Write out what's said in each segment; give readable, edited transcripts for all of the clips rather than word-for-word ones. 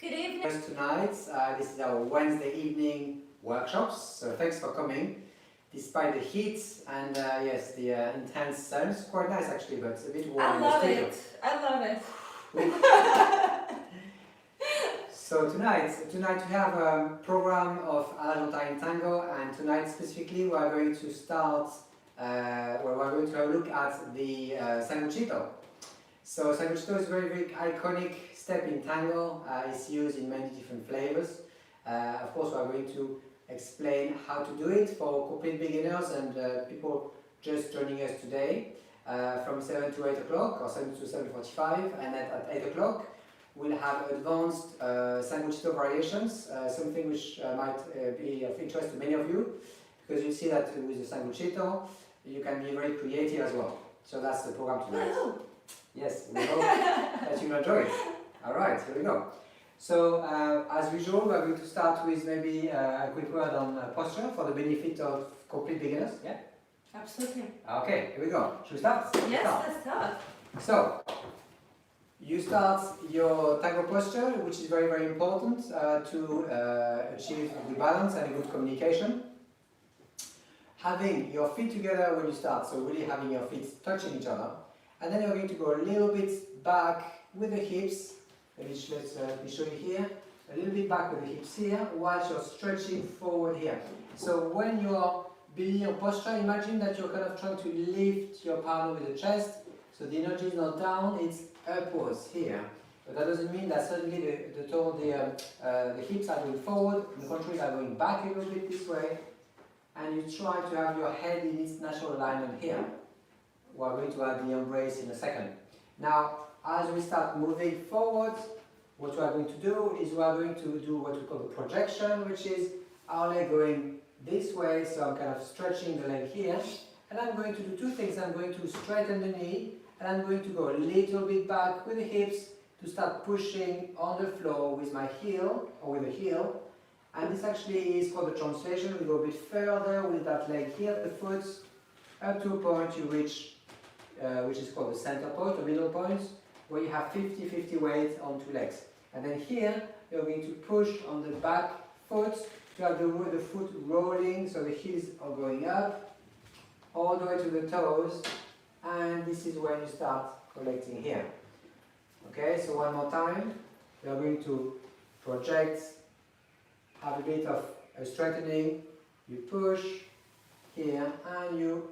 Good evening. Tonight, this is our Wednesday evening workshops, so thanks for coming. Despite the heat and yes, the intense sun, it's quite nice actually, but it's a bit warm in the studio. I love it. So tonight we have a program of Argentine tango, and tonight specifically we are going to start, where we are going to have a look at the Sanguchito. So Sanguchito is a very, very iconic step in tango. It's used in many different flavors. Of course, we are going to explain how to do it for complete beginners and people just joining us today from 7 to 8 o'clock or 7 to 7:45, and at 8 o'clock we'll have advanced Sanguchito variations, something which might be of interest to many of you, because you see that with the Sanguchito you can be very creative as well. So that's the program tonight. Yes, we hope that you will enjoy it. Alright, here we go. So, as usual, we are going to start with maybe a quick word on posture for the benefit of complete beginners. Yeah? Absolutely. Okay, here we go. Should we start? Yes, let's start. So, you start your tango posture, which is very, very important to achieve good balance and good communication. Having your feet together when you start, so really having your feet touching each other. And then you're going to go a little bit back with the hips. Let's me show you here. A little bit back with the hips here, while you're stretching forward here. So when you are building your posture, imagine that you're kind of trying to lift your partner with the chest. So the energy is not down, it's upwards here. But that doesn't mean that suddenly the hips are going forward, the contrary, are going back a little bit this way. And you try to have your head in its natural alignment here. We are going to add the embrace in a second. Now, as we start moving forward, what we are going to do is we are going to do what we call the projection, which is our leg going this way, so I'm kind of stretching the leg here, and I'm going to do two things. I'm going to straighten the knee, and I'm going to go a little bit back with the hips to start pushing on the floor with my heel, or with the heel, and this actually is called the translation. We go a bit further with that leg here, the foot, up to a point you reach, which is called the center point, or middle point, where you have 50-50 weight on two legs. And then here, you're going to push on the back foot to have the foot rolling, so the heels are going up, all the way to the toes, and this is when you start collecting here. Okay, so one more time, you're going to project, have a bit of a straightening, you push here, and you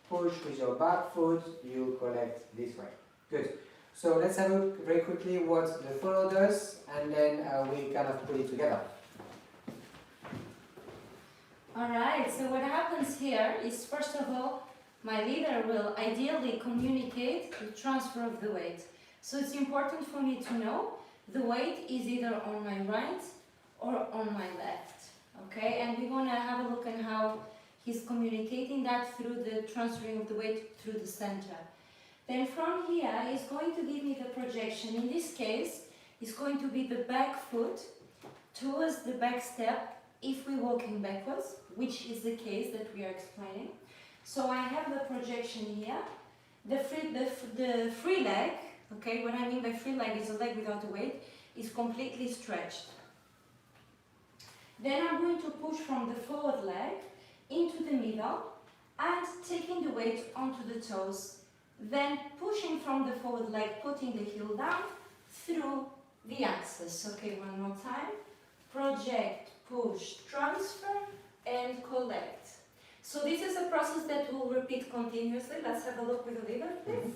push with your back foot, you collect this way. Good. So let's have a look very quickly what the follow does, and then we kind of put it together. Alright, so what happens here is, first of all, my leader will ideally communicate the transfer of the weight. So it's important for me to know the weight is either on my right or on my left. Okay, and we're going to have a look at how he's communicating that through the transferring of the weight through the center. Then from here, he's going to give me the projection. In this case, it's going to be the back foot towards the back step if we're walking backwards, which is the case that we are explaining. So I have the projection here. The free leg, okay, what I mean by free leg is a leg without a weight, is completely stretched. Then I'm going to push from the forward leg into the middle and taking the weight onto the toes. Then pushing from the forward leg, putting the heel down through the axis. Okay, one more time. Project, push, transfer, and collect. So this is a process that will repeat continuously. Let's have a look with the leader, please.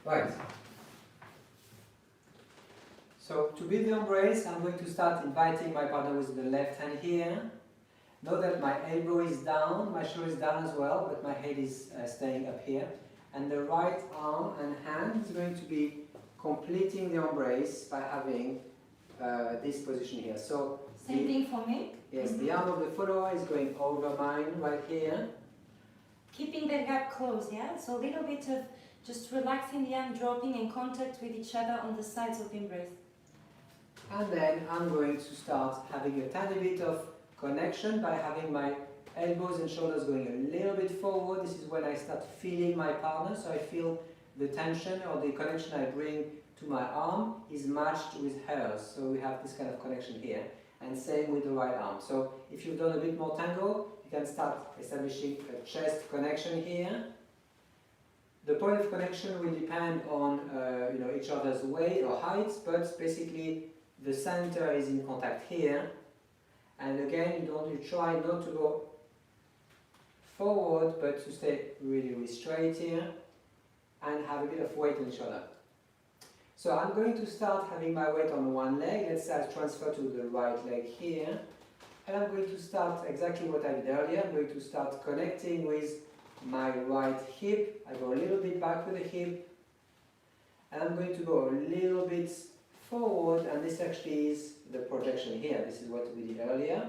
Right. So to build the embrace, I'm going to start inviting my partner with the left hand here. Note that my elbow is down, my shoulder is down as well, but my head is staying up here. And the right arm and hand is going to be completing the embrace by having this position here. So same thing for me. Yes, the arm of the follower is going over mine right here. Keeping the gap closed, yeah? So a little bit of just relaxing the arm, dropping in contact with each other on the sides of the embrace. And then I'm going to start having a tiny bit of connection by having my elbows and shoulders going a little bit forward. This is when I start feeling my partner, so I feel the tension or the connection I bring to my arm is matched with hers. So we have this kind of connection here. And same with the right arm. So if you've done a bit more tango, you can start establishing a chest connection here. The point of connection will depend on each other's weight or height, but basically the center is in contact here. And again, you try not to go forward, but to stay really, really straight here and have a bit of weight on each other. So I'm going to start having my weight on one leg. Let's say I transfer to the right leg here. And I'm going to start exactly what I did earlier. I'm going to start connecting with my right hip. I go a little bit back with the hip. And I'm going to go a little bit forward, and this actually is the projection here. This is what we did earlier.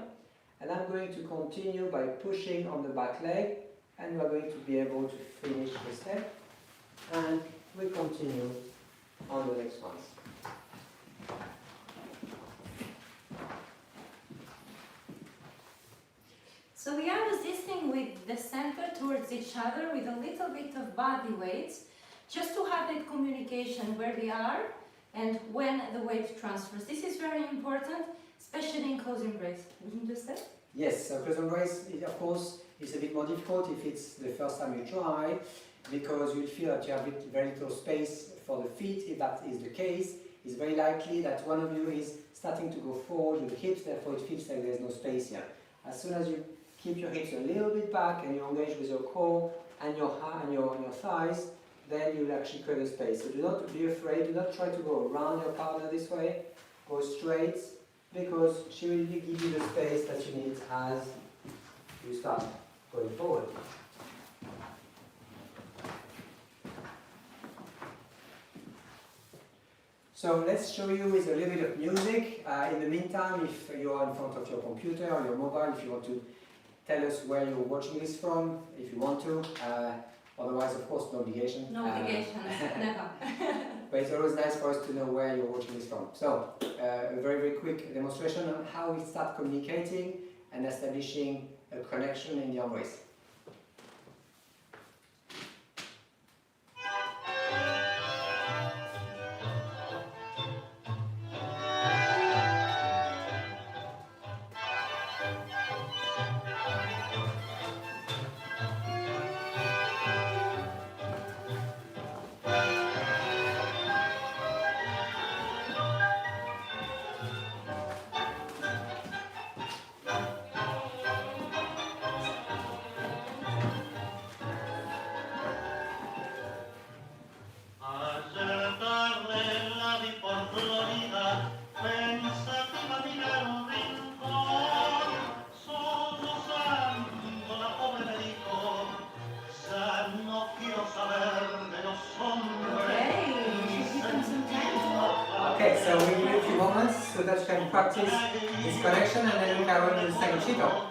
And I'm going to continue by pushing on the back leg, and we are going to be able to finish the step. And we continue on the next ones. So we are resisting with the center towards each other with a little bit of body weight, just to have that communication where we are and when the weight transfers. This is very important, especially in close embrace. Wouldn't you say? Yes, so close embrace, of course, is a bit more difficult if it's the first time you try, because you'll feel that you have very little space for the feet. If that is the case, it's very likely that one of you is starting to go forward with the hips, therefore it feels like there's no space here. As soon as you keep your hips a little bit back and you engage with your core and your thighs, then you'll actually create a space. So do not be afraid, do not try to go around your partner this way, go straight, because she will give you the space that you need as you start going forward. So let's show you with a little bit of music. In the meantime, if you are in front of your computer or your mobile, if you want to tell us where you're watching this from, if you want to. Otherwise, of course, no obligation. No obligation, never. But it's always nice for us to know where you're watching this from. So, a very, very quick demonstration on how we start communicating and establishing a connection in the arm race. Okay, so we give you a few moments so that you can practice this connection, and then we carry on with SANGUCHITO.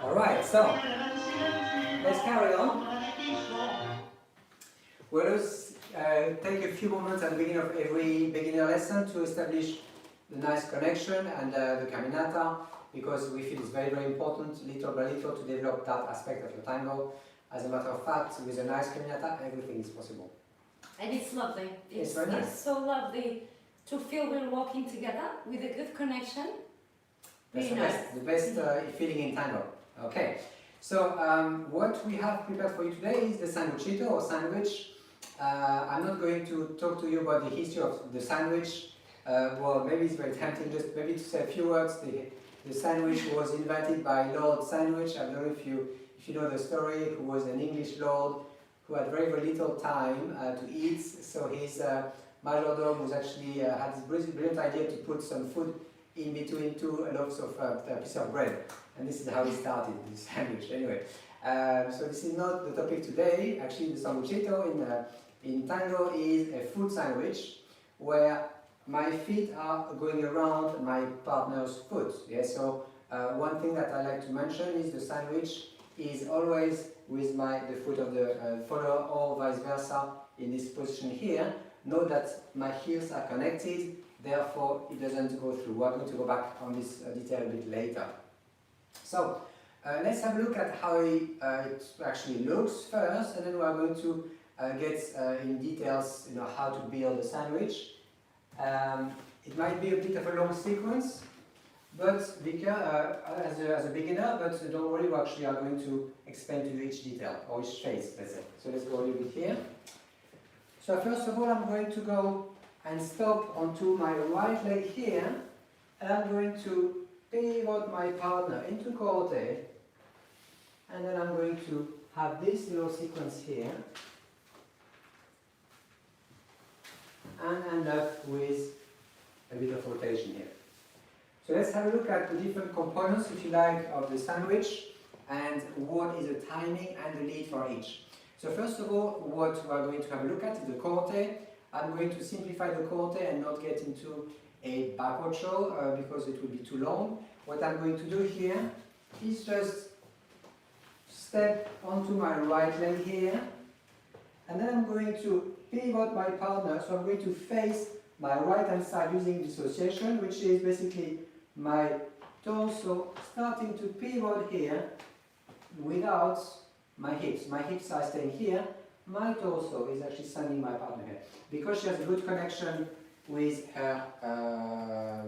Alright, so let's carry on. We'll just take a few moments at the beginning of every beginner lesson to establish the nice connection and the caminata, because we feel it's very, very important, little by little, to develop that aspect of your tango. As a matter of fact, with a nice caminata, everything is possible. And it's lovely. It's very nice. It's so lovely to feel we're walking together with a good connection. That's Really nice. the best feeling in tango. Okay, so what we have prepared for you today is the SANGUCHITO, or sandwich. I'm not going to talk to you about the history of the sandwich. Well, maybe it's very tempting just maybe to say a few words. The sandwich was invented by Lord Sandwich. I don't know if you know the story, who was an English lord who had very, very little time to eat. So his majordome was actually had this brilliant idea to put some food in between two loaves of piece of bread. And this is how it started, this sandwich. Anyway, so this is not the topic today. Actually, the SANGUCHITO in Tango is a foot sandwich where my feet are going around my partner's foot. Yeah? So one thing that I like to mention is the sandwich is always with the foot of the follower or vice versa in this position here. Note that my heels are connected, therefore it doesn't go through. We're going to go back on this detail a bit later. So let's have a look at how it actually looks first, and then we are going to get in details, how to build a sandwich. It might be a bit of a long sequence, but as a beginner, but don't worry, we actually are going to explain to you each detail, or each phase, let's say. So let's go a little bit here. So first of all, I'm going to go and stop onto my right leg here, and I'm going to pivot my partner into Corte, and then I'm going to have this little sequence here, and end up with a bit of rotation here. So let's have a look at the different components, if you like, of the sandwich, and what is the timing and the lead for each. So first of all, what we are going to have a look at is the Corte. I'm going to simplify the Corte and not get into a backward show because it will be too long. What I'm going to do here is just step onto my right leg here, and then I'm going to pivot my partner, so I'm going to face my right hand side using dissociation, which is basically my torso starting to pivot here without my hips. My hips are staying here, my torso is actually sending my partner here. Because she has a good connection with her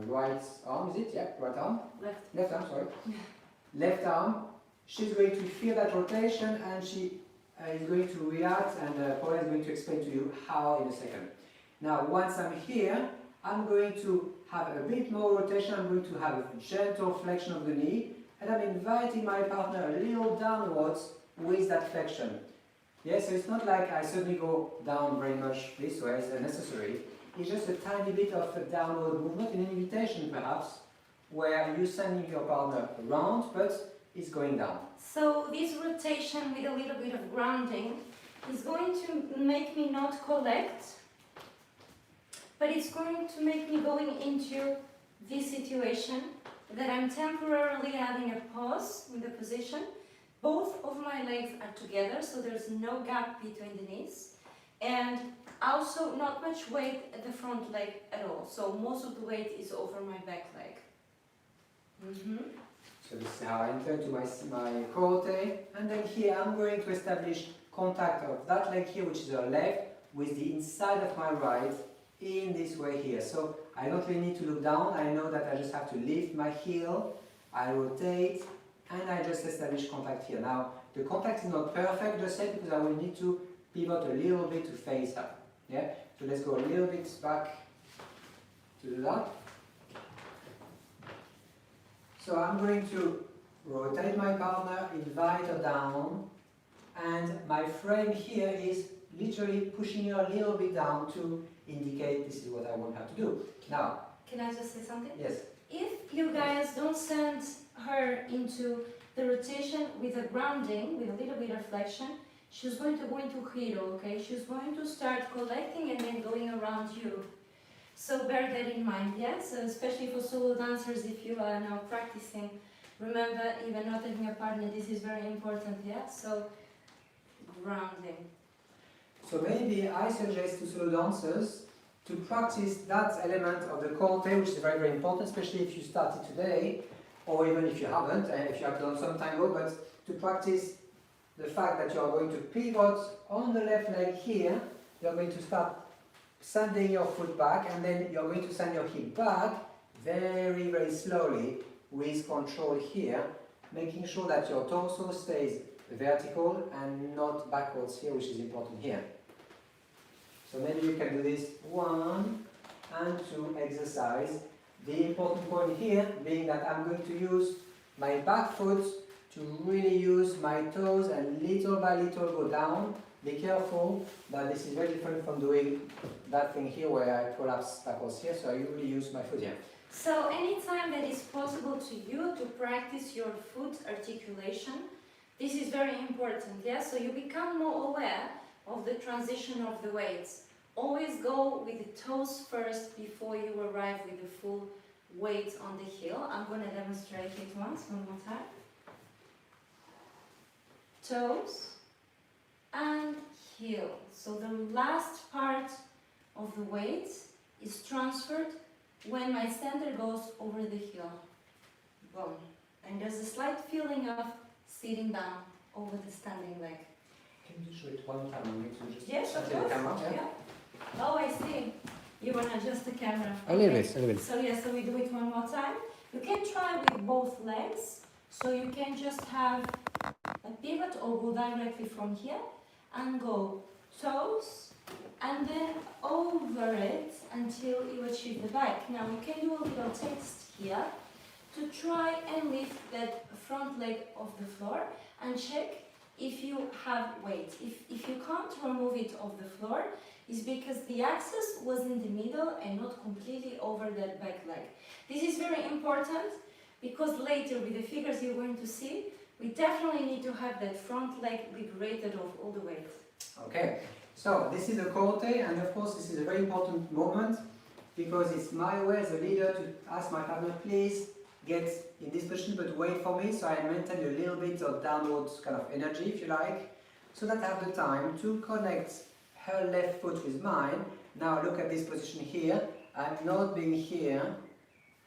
right arm, is it? Yeah, right arm? Left arm, sorry. Left arm. She's going to feel that rotation, and she is going to react, and Paula is going to explain to you how in a second. Now, once I'm here, I'm going to have a bit more rotation. I'm going to have a gentle flexion of the knee, and I'm inviting my partner a little downwards with that flexion. Yeah, so it's not like I suddenly go down very much this way, it's unnecessary. It's just a tiny bit of a downward movement, an invitation perhaps, where you're sending your partner around, but it's going down. So this rotation with a little bit of grounding is going to make me not collect, but it's going to make me going into this situation that I'm temporarily having a pause in the position. Both of my legs are together, so there's no gap between the knees, and also not much weight at the front leg at all. So most of the weight is over my back leg. So this is how I enter to my Corte, and then here I'm going to establish contact of that leg here, which is our left, with the inside of my right in this way here. So I don't really need to look down, I know that I just have to lift my heel, I rotate, and I just establish contact here. Now, the contact is not perfect just yet because I will need to pivot a little bit to face up. Yeah? So let's go a little bit back to do that. So I'm going to rotate my partner, invite her down, and my frame here is literally pushing her a little bit down to indicate this is what I want her to do. Now, can I just say something? Yes. If you guys don't send her into the rotation with a grounding, with a little bit of flexion, she's going to go into giro, okay? She's going to start collecting and then going around you. So bear that in mind, yeah? So especially for solo dancers, if you are now practicing, remember, even not having a partner, this is very important, yeah? So, grounding. So maybe I suggest to solo dancers to practice that element of the Corte, which is very, very important, especially if you started today, or even if you haven't, and if you have done some tango, but to practice the fact that you are going to pivot on the left leg here, you're going to start sending your foot back, and then you're going to send your hip back very, very slowly with control here, making sure that your torso stays vertical and not backwards here, which is important here. So maybe you can do this 1 and 2 exercise. The important point here being that I'm going to use my back foot to really use my toes and little by little go down. Be careful that this is very different from doing that thing here where I collapse backwards here, so I really use my foot here. So anytime that is possible to you to practice your foot articulation, this is very important, yeah? So you become more aware of the transition of the weights. Always go with the toes first before you arrive with the full weight on the heel. I'm going to demonstrate it one more time. Toes and heel. So the last part of the weight is transferred when my center goes over the heel. Boom. And there's a slight feeling of sitting down over the standing leg. Can you show it one time? I'm going to just Yes, of the course. camera. Yeah. Oh, I see. You want to adjust the camera. A little bit. So yeah, so we do it one more time. You can try with both legs. So you can just have a pivot or go directly from here and go toes and then over it until you achieve the back. Now you can do a little test here to try and lift that front leg off the floor and check if you have weight. If you can't remove it off the floor, it's because the axis was in the middle and not completely over that back leg. This is very important because later with the figures you're going to see, we definitely need to have that front leg liberated of all the weight. Okay, so this is a corte, and of course this is a very important moment because it's my way as a leader to ask my partner, please get in this position but wait for me, so I maintain a little bit of downward kind of energy, if you like, so that I have the time to connect her left foot with mine. Now look at this position here. I'm not being here,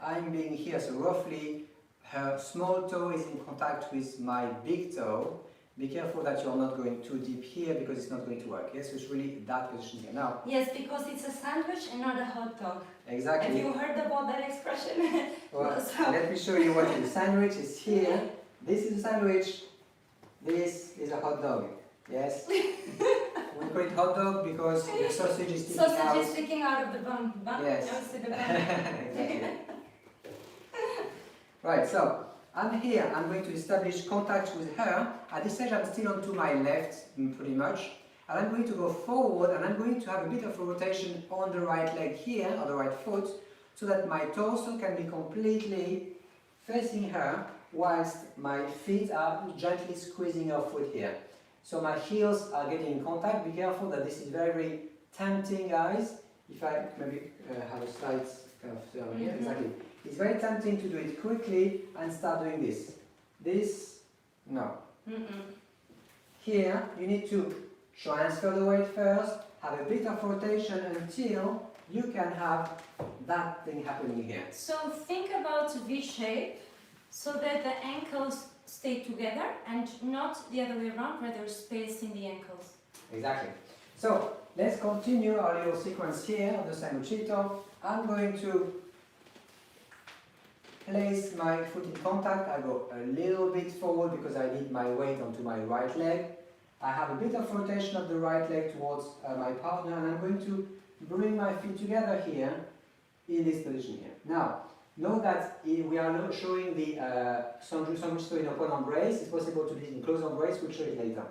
I'm being here, so roughly her small toe is in contact with my big toe. Be careful that you're not going too deep here because it's not going to work. Yes, so it's really that position here. Now, yes, because it's a sandwich and not a hot dog. Exactly. Have you heard about that expression? Well, So- let me show you what is a sandwich. It's here. This is a sandwich. This is a hot dog. Yes. We call it hot dog because the sausage is sticking out. Sausage is sticking out of the bun. Yes. Obviously the bun. Exactly. Right, so I'm here. I'm going to establish contact with her. At this stage, I'm still onto my left, pretty much. And I'm going to go forward, and I'm going to have a bit of a rotation on the right leg here, or the right foot, so that my torso can be completely facing her, whilst my feet are gently squeezing her foot here. So my heels are getting in contact. Be careful that this is very, very tempting, guys. If I maybe have a slight kind of turn here, exactly. It's very tempting to do it quickly and start doing this. This, no. Here, you need to transfer the weight first, have a bit of rotation until you can have that thing happening here. So think about V shape so that the ankles stay together and not the other way around where there's space in the ankles. Exactly. So let's continue our little sequence here of the Sanguchito. I'm going to place my foot in contact. I go a little bit forward because I need my weight onto my right leg. I have a bit of rotation of the right leg towards my partner, and I'm going to bring my feet together here in this position here. Now, know that we are showing the Sanguchito in open embrace. It's possible to do it in close embrace. We'll show it later.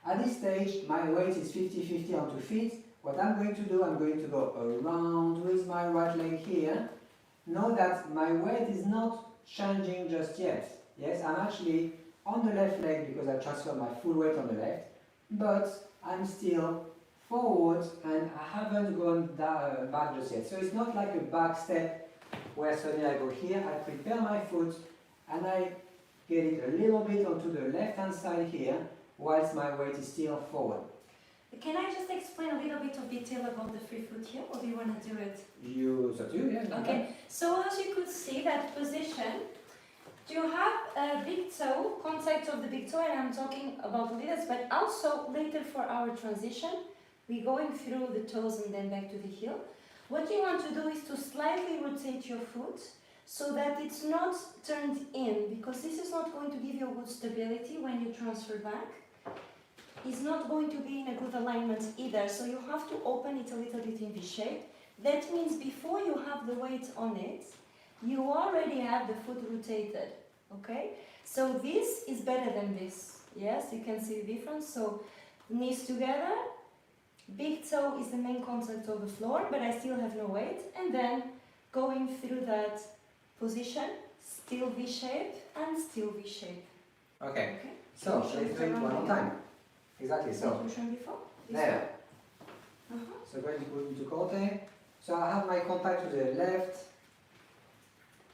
At this stage, my weight is 50-50 on 2 feet. What I'm going to do, I'm going to go around with my right leg here. Know that my weight is not changing just yet. Yes, I'm actually on the left leg because I transferred my full weight on the left, but I'm still forward and I haven't gone back just yet. So it's not like a back step where suddenly I go here, I prepare my foot and I get it a little bit onto the left hand side here, whilst my weight is still forward. Can I just explain a little bit of detail about the free foot here, or do you want to do it? Yeah. Okay, so as you could see that position, you have a big toe, contact of the big toe, and I'm talking about leaders, but also later for our transition, we're going through the toes and then back to the heel. What you want to do is to slightly rotate your foot so that it's not turned in, because this is not going to give you a good stability when you transfer back. It's not going to be in a good alignment either, so you have to open it a little bit in V shape. That means before you have the weight on it, you already have the foot rotated, okay? So this is better than this, yes? You can see the difference. So knees together, big toe is the main contact of the floor, but I still have no weight. And then going through that position, still V shape and still V shape. Okay, Okay. so let's do it one more time. Exactly, so That you shown before? there. Uh-huh. So going to go into Corte. So I have my contact to the left,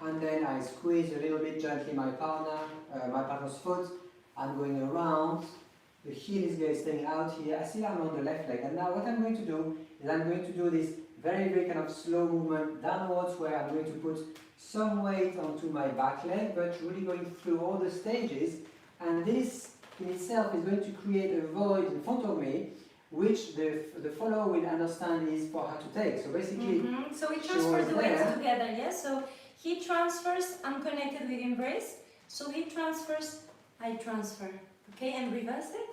and then I squeeze a little bit gently my partner's foot. I'm going around. The heel is staying out here. I see I'm on the left leg, and now what I'm going to do is I'm going to do this very, very kind of slow movement downwards, where I'm going to put some weight onto my back leg, but really going through all the stages. And this in itself is going to create a void in front of me, which the follower will understand is for her to take. So basically, so we transfer the weights together, yes? So he transfers, I'm connected with embrace. So he transfers, I transfer. Okay, and reverse it.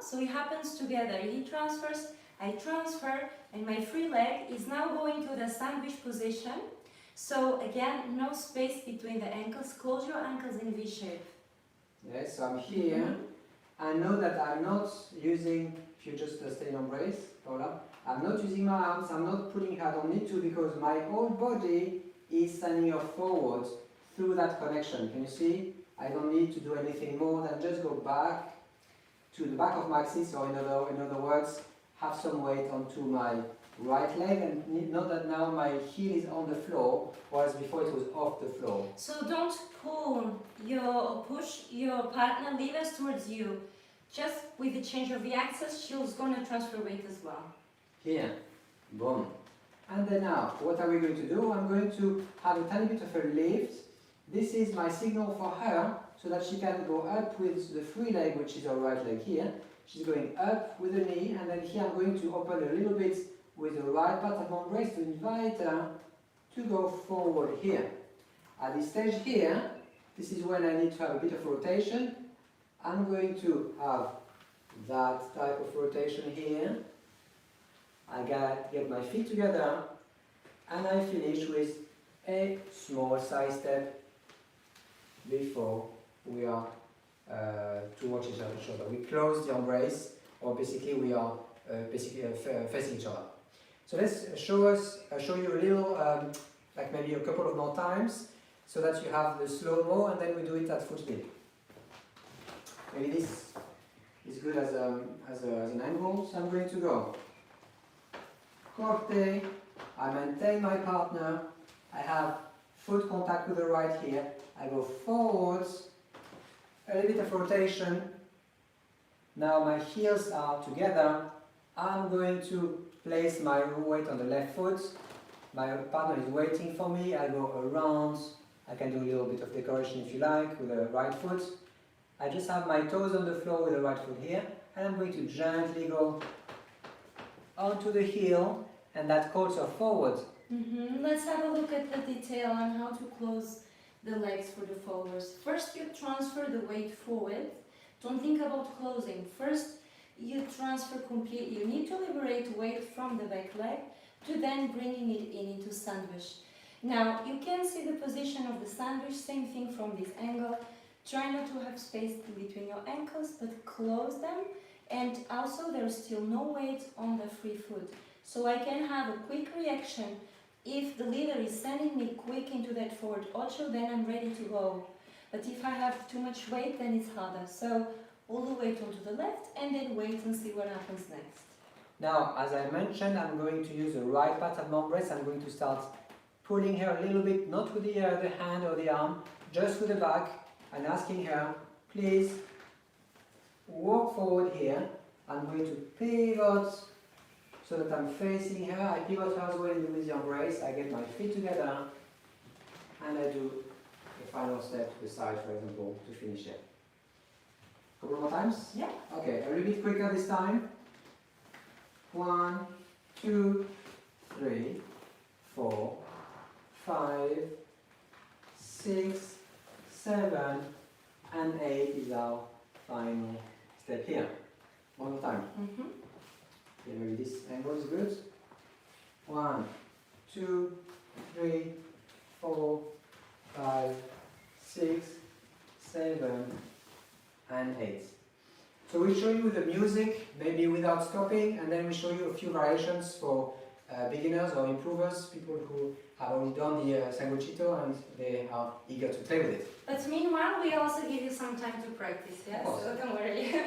So it happens together. He transfers, I transfer, and my free leg is now going to the sandwich position. So again, no space between the ankles. Close your ankles in V shape. Yes, so I'm here. I know that I'm not using, if you just stay in embrace, Paula, I'm not using my arms, I'm not pulling her, I don't need to, because my whole body is standing up forward through that connection. Can you see? I don't need to do anything more than just go back to the back of my axis, or in other words, have some weight onto my right leg, and know that now my heel is on the floor, whereas before it was off the floor. So don't push your partner levers towards you. Just with the change of the axis, she's going to transfer weight as well. Here, boom. And then now, what are we going to do? I'm going to have a tiny bit of a lift. This is my signal for her, so that she can go up with the free leg, which is her right leg here. She's going up with the knee, and then here I'm going to open a little bit with the right part of my embrace to invite her to go forward here. At this stage here, this is when I need to have a bit of rotation. I'm going to have that type of rotation here. I get my feet together, and I finish with a small side step before we are towards each other. We close the embrace, or basically we are facing each other. So let's show you a little, like maybe a couple of more times, so that you have the slow-mo, and then we do it at full speed. Maybe this is good as an angle, so I'm going to go Corte, I maintain my partner, I have foot contact with the right here, I go forwards, a little bit of rotation, now my heels are together, I'm going to place my weight on the left foot, my partner is waiting for me, I go around, I can do a little bit of decoration if you like with the right foot, I just have my toes on the floor with the right foot here, and I'm going to gently go onto the heel, and that calls her forward. Let's have a look at the detail on how to close the legs for the forwards. First you transfer the weight forward. Don't think about closing. First you transfer completely. You need to liberate weight from the back leg to then bringing it into sandwich. Now you can see the position of the sandwich, same thing from this angle. Try not to have space in between your ankles, but close them. And also there's still no weight on the free foot. So I can have a quick reaction. If the leader is sending me quick into that forward ocho, then I'm ready to go. But if I have too much weight, then it's harder. So all the weight onto the left, and then wait and see what happens next. Now, as I mentioned, I'm going to use the right part of my embrace. I'm going to start pulling her a little bit, not with the hand or the arm, just with the back, and asking her, please walk forward here. I'm going to pivot so that I'm facing her. I pivot her as well with the embrace. I get my feet together, and I do the final step to the side, for example, to finish it. A couple more times? Yeah. Okay, a little bit quicker this time. 1, 2, 3, 4, 5, 6, 7, and 8 is our final step here. One more time. Okay, maybe this angle is good. 1, 2, 3, 4, 5, 6, 7, and 8. So we'll show you the music, maybe without stopping, and then we'll show you a few variations for beginners or improvers, people who have already done the Sanguchito and they are eager to play with it. But meanwhile, we also give you some time to practice, yes? Of course. So don't worry.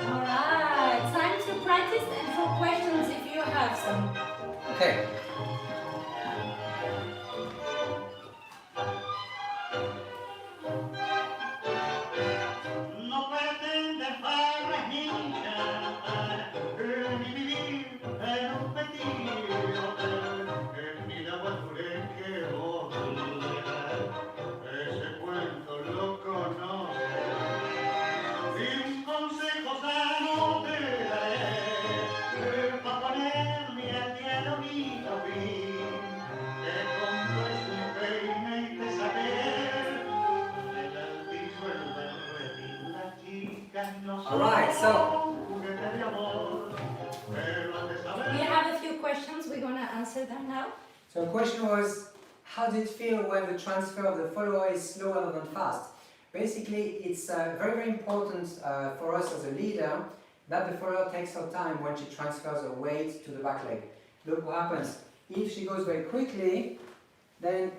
Alright, time to practice and for questions if you have some. Okay. No pretenden farras ni cantar, ni vivir en un petillo, en mi laboratorio que vos leas, ese cuento lo conoces, y un consejo sano te daré, pa' ponerme al día lo mío fin, que compres un peine y te saber, el altillo el berretín, la chica no Alright, so juguete de amor, pero has de saber. We have a few questions, we're gonna answer them now. So the question was, how did it feel when the transfer of the follower is slow rather than fast? Basically, it's very, very important for us as a leader that the follower takes her time when she transfers her weight to the back leg. Look what happens. If she goes very quickly, then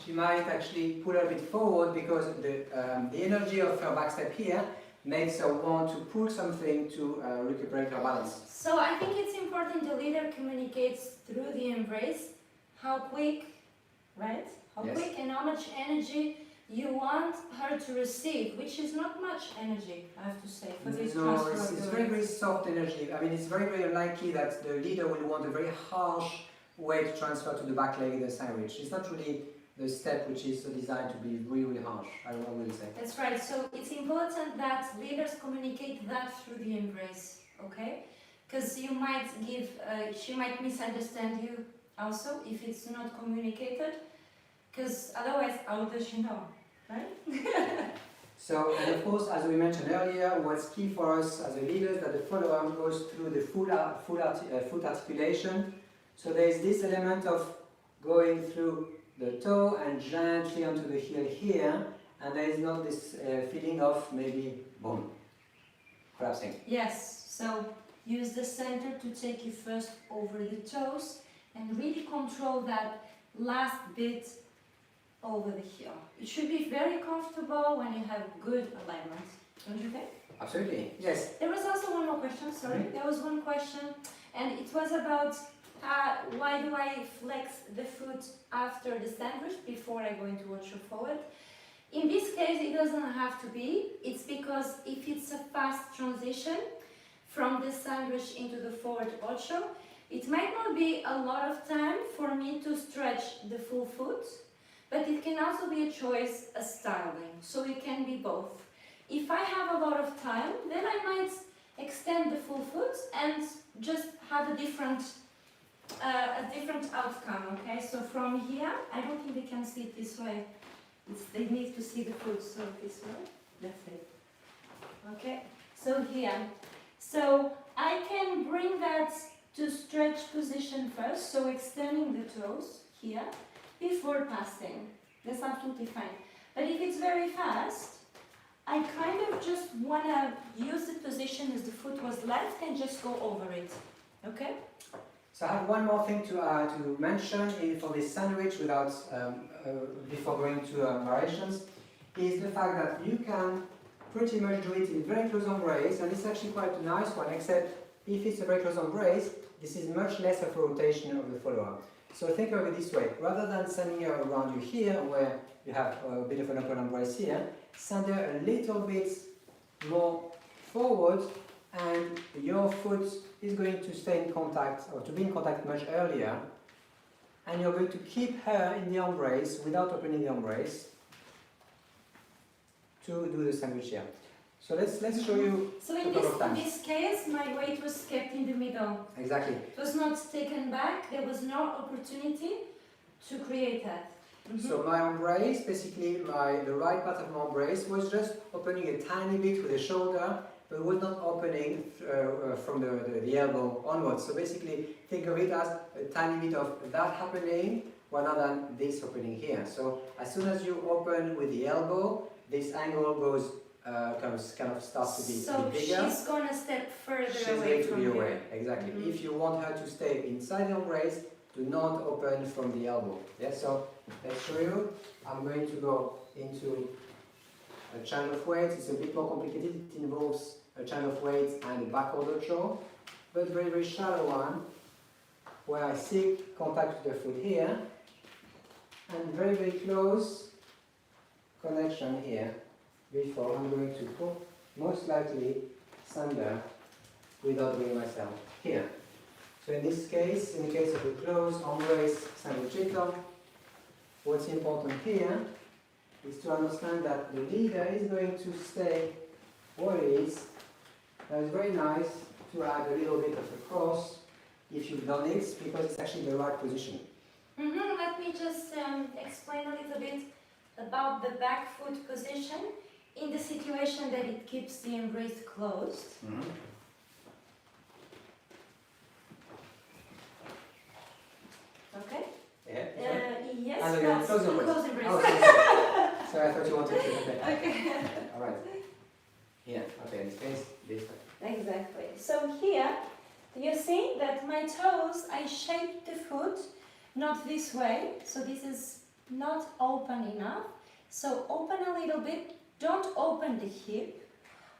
she might actually pull a bit forward because the energy of her back step here makes her want to pull something to recuperate her balance. So I think it's important the leader communicates through the embrace how quick, right? How Yes. quick and how much energy you want her to receive, which is not much energy, I have to say, for this No, transfer it's of the very, weight. very soft energy. I mean, it's very, very unlikely that the leader will want a very harsh weight transfer to the back leg in the sandwich. It's not really the step which is designed to be really, really harsh, I will say. That's right, so it's important that leaders communicate that through the embrace, okay? Because you might give, she might misunderstand you also if it's not communicated, because otherwise, how does she know, right? So, and of course, as we mentioned earlier, what's key for us as a leader is that the follower goes through the foot articulation. So there is this element of going through the toe and gently onto the heel here, and there is not this feeling of maybe, boom, collapsing. Yes, so use the center to take you first over the toes and really control that last bit over the heel. It should be very comfortable when you have good alignment, don't you think? Absolutely, yes. There was also one more question, sorry. There was one question, and it was about why do I flex the foot after the sandwich before I go into ocho forward? In this case, it doesn't have to be. It's because if it's a fast transition from the sandwich into the forward ocho, it might not be a lot of time for me to stretch the full foot, but it can also be a choice, a styling. So it can be both. If I have a lot of time, then I might extend the full foot and just have a different a different outcome, okay? So from here, I don't think they can see it this way. They need to see the food, so this way, that's it. Okay, so here. So I can bring that to stretch position first, so extending the toes here, before passing. That's absolutely fine. But if it's very fast, I kind of just want to use the position as the foot was left and just go over it. Okay? So I have one more thing to mention for this sandwich without before going to variations, is the fact that you can pretty much do it in very close embrace, and it's actually quite a nice one, except if it's a very close embrace, this is much less of a rotation of the follower. So think of it this way, rather than sending her around you here, where you have a bit of an open embrace here, send her a little bit more forward, and your foot is going to stay in contact, or to be in contact much earlier, and you're going to keep her in the embrace without opening the embrace to do the sandwich here. So let's show you So a in couple of times. this case, my weight was kept in the middle. Exactly. It was not taken back. There was no opportunity to create that. So my embrace, basically the right part of my embrace was just opening a tiny bit with the shoulder, but was not opening from the elbow onwards. So basically think of it as a tiny bit of that happening rather than this opening here. So as soon as you open with the elbow, this angle goes kind of starts to be bigger. So she's gonna step further She's away going to from be you. away, exactly. If you want her to stay inside the embrace, do not open from the elbow. Yeah, so let's show you. I'm going to go into a channel of weights. It's a bit more complicated. It involves a channel of weights and a backward draw, but very, very shallow one, where I seek contact with the foot here, and very, very close connection here, before I'm going to put, most likely, sandal without doing myself here. So in this case, in the case of a close embrace sanguchito, what's important here is to understand that the leader is going to stay where it is. Now it's very nice to add a little bit of a cross if you've done it, because it's actually the right position. Let me just explain a little bit about the back foot position in the situation that it keeps the embrace closed. Okay? Yeah. Yes, And again, that's close embrace. close embrace. Oh, sorry, I thought you wanted to. Okay. Okay. All right. Here. Okay. In this case, this way. Exactly. So here, you see that my toes, I shaped the foot not this way, so this is not open enough. So open a little bit, don't open the hip,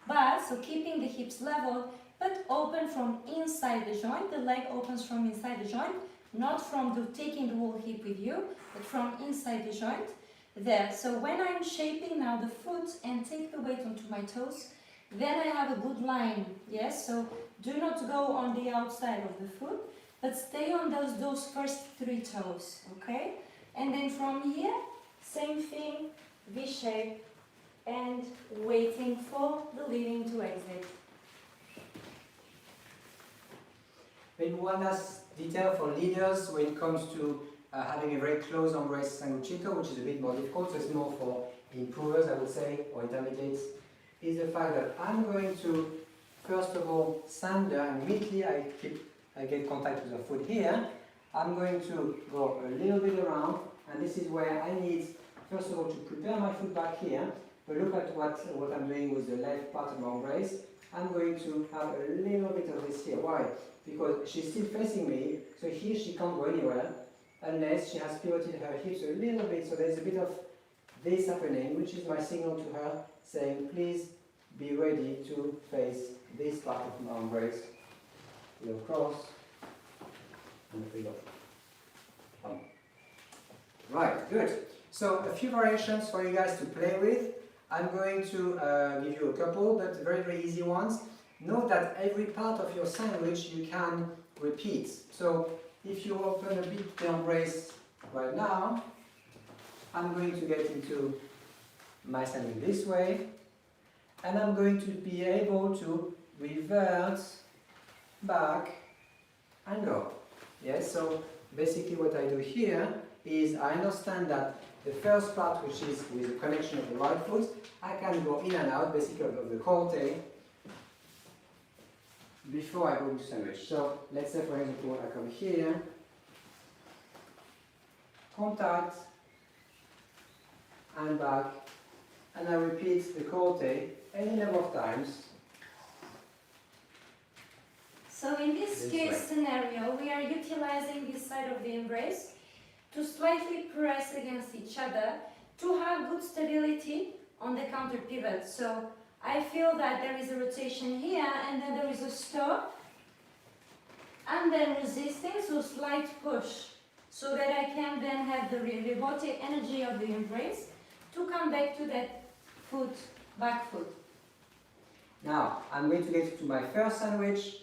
but so keeping the hips level, but open from inside the joint. The leg opens from inside the joint, not from taking the whole hip with you, but from inside the joint. There. So when I'm shaping now the foot and take the weight onto my toes, then I have a good line. Yes. So do not go on the outside of the foot, but stay on those first three toes. Okay. And then from here, same thing, V shape, and waiting for the leading to exit. Maybe one last detail for leaders when it comes to having a very close embrace sanguchito, which is a bit more difficult, so it's more for improvers, I would say, or intermediates, is the fact that I'm going to, first of all, sand there, and immediately I get contact with the foot here. I'm going to go a little bit around, and this is where I need, first of all, to prepare my foot back here. But look at what I'm doing with the left part of my embrace. I'm going to have a little bit of this here. Why? Because she's still facing me, so here she can't go anywhere unless she has pivoted her hips a little bit. So there's a bit of this happening, which is my signal to her saying, please be ready to face this part of my embrace. We'll cross and we go. Right, good. So a few variations for you guys to play with. I'm going to give you a couple, but very, very easy ones. Note that every part of your sandwich you can repeat. So if you open a bit the embrace right now, I'm going to get into my sandwich this way, and I'm going to be able to revert back and go. Yes, so basically what I do here is I understand that the first part, which is with the connection of the right foot, I can go in and out basically of the corte before I go into sandwich. So let's say for example I come here, contact, and back, and I repeat the corte any number of times. So in this case scenario, we are utilizing this side of the embrace to slightly press against each other to have good stability on the counter pivot. So I feel that there is a rotation here and then there is a stop and then resisting, so slight push, so that I can then have the rebote energy of the embrace to come back to that foot, back foot. Now I'm going to get to my first sandwich.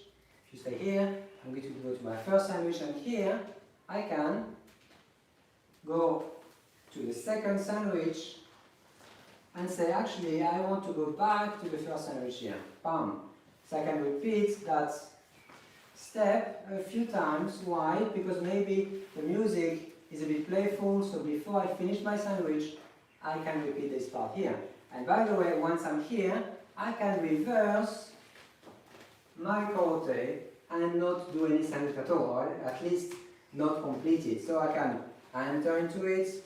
If you stay here, I'm going to go to my first sandwich, and here I can go to the second sandwich and say actually I want to go back to the first sandwich here. Bam. So I can repeat that step a few times. Why? Because maybe the music is a bit playful, so before I finish my sandwich I can repeat this part here. And by the way, once I'm here, I can reverse my corte and not do any sandwich at all, or at least not complete it. So I can enter into it,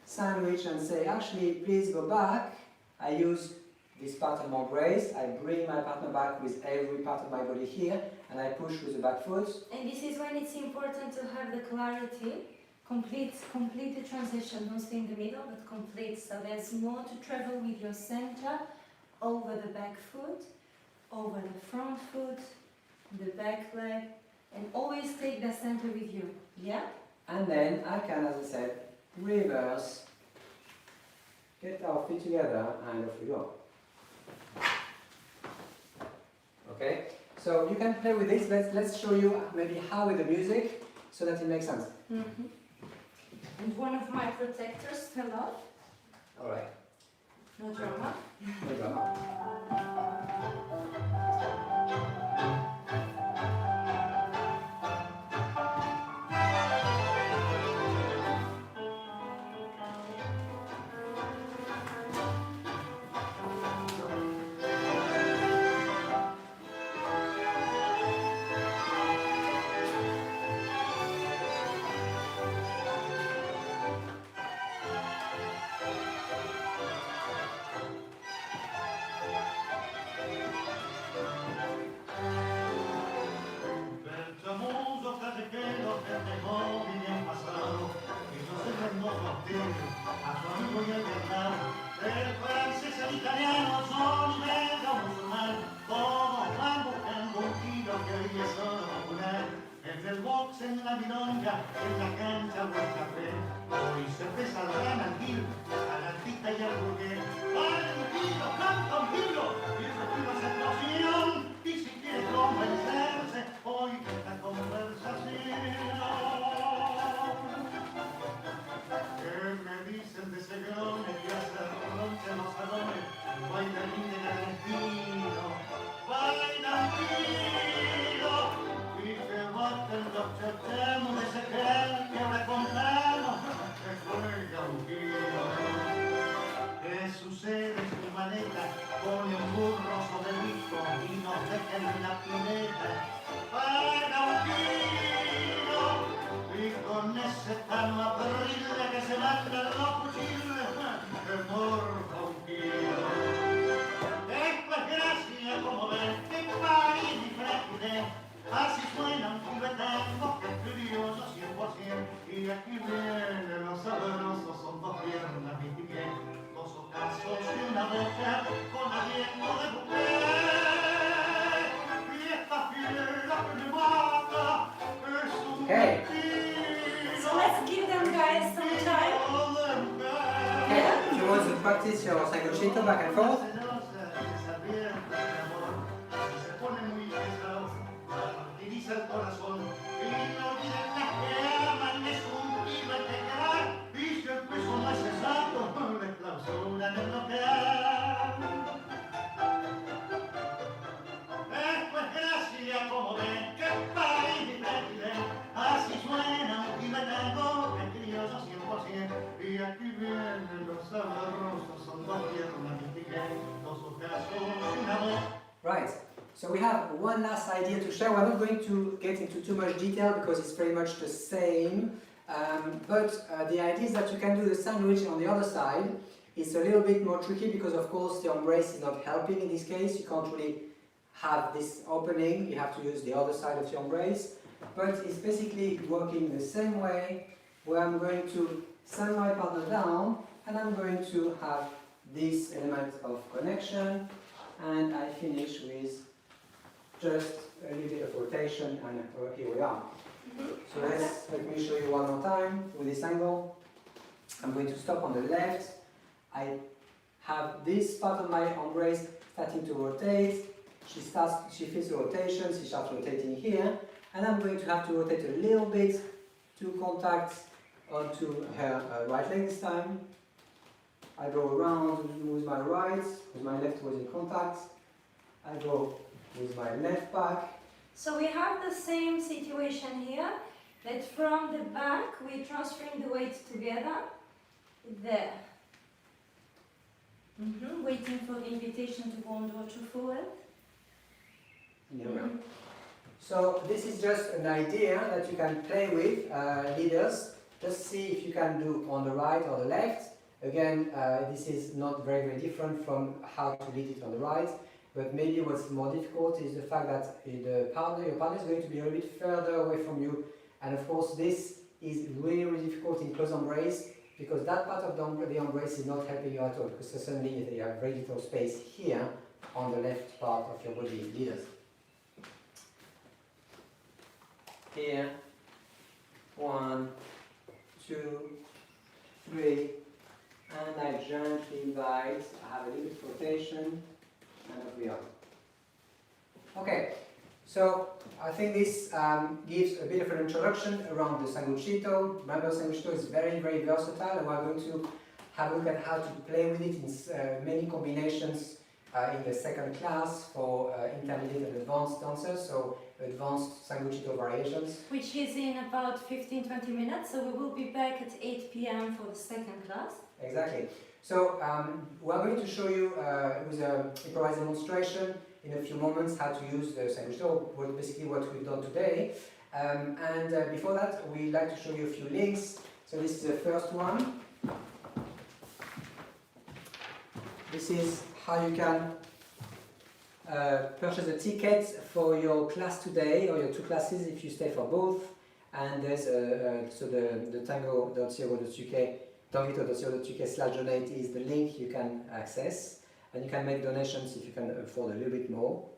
sandwich, and say actually please go back. I use this part of my brace, I bring my partner back with every part of my body here, and I push with the back foot. And this is when it's important to have the clarity, complete the transition, don't stay in the middle, but complete. So there's more to travel with your center over the back foot, over the front foot, the back leg, and always take the center with you. Yeah? And then I can, as I said, reverse, get our feet together, and off we go. Okay? So you can play with this. Let's show you maybe how with the music, so that it makes sense. Mm-hmm. And one of my protectors fell off. Alright. No drama. No drama. En la milonga, en la cancha o el café, hoy cerveza al gran anguil, a la artista y al burgués. ¡Vale un tiro, canta un tiro! Y eso es una situación, y si quiere convencerse, hoy la conversación. ¿Qué me dicen de ese grone que hace roncha en los salones? Bailarín del argentino, bailarín. Y que baten los chachamos de ese que ahora compramos, que juega un tiro. ¿Qué sucede en su maleta? Pone un burro sobre el hijo y nos deja en la pileta. Paga un tiro. Y con ese tano aperrile que se manda los cuchillos, que morfa un tiro. Esto es gracia, como ven, que país y frágil. Así suena un cubetango que es curioso 100%. Y aquí vienen los sabrosos, son dos piernas y pies, dos ocasos y una boca con aliento de mujer. Y esta fiera que me mata es un tiro. So let's give them guys some time. Okay, you want to practice your sanguchito back and forth? El corazón y no olviden las que aman, es un tiro el que quedar, y si el peso no es exacto, les clausuran el local. Esto es gracia, como ven, que país diferente, we have one last idea to share. We're not going to get into too much detail because it's pretty much the same. But the idea is that you can do the sandwich on the other side. It's a little bit more tricky because of course the embrace is not helping in this case. You can't really have this opening, you have to use the other side of the embrace. But it's basically working the same way, where I'm going to sand my partner down and I'm going to have this element of connection, and I finish with just a little bit of rotation, and here we are. So let me show you one more time with this angle. I'm going to stop on the left. I have this part of my embrace starting to rotate. She feels the rotation, she starts rotating here, and I'm going to have to rotate a little bit to contact onto her right leg this time. I go around with my right, with my left was in contact. I go with my left back. So we have the same situation here, that from the back we're transferring the weight together, there. Waiting for the invitation to go on to forward. So this is just an idea that you can play with, leaders. Just see if you can do on the right or the left. Again, this is not very different from how to lead it on the right, but maybe what's more difficult is the fact that your partner is going to be a little bit further away from you, and of course this is really difficult in close embrace because that part of the embrace is not helping you at all, because suddenly you have very little space here on the left part of your body, leaders. Here, 1, 2, 3, and I gently invite, I have a little bit of rotation, and off we are. Okay, so I think this gives a bit of an introduction around the Sanguchito. Remember, Sanguchito is very versatile, and we're going to have a look at how to play with it in many combinations in the second class for intermediate and advanced dancers, so advanced Sanguchito variations. Which is in about 15-20 minutes, so we will be back at 8 p.m. for the second class. Exactly. So we're going to show you with an improvised demonstration in a few moments how to use the Sanguchito, basically what we've done today. And before that, we'd like to show you a few links. So this is the first one. This is how you can purchase a ticket for your class today, or your two classes if you stay for both. And there's so the tango.co.uk/donate is the link you can access, and you can make donations if you can afford a little bit more.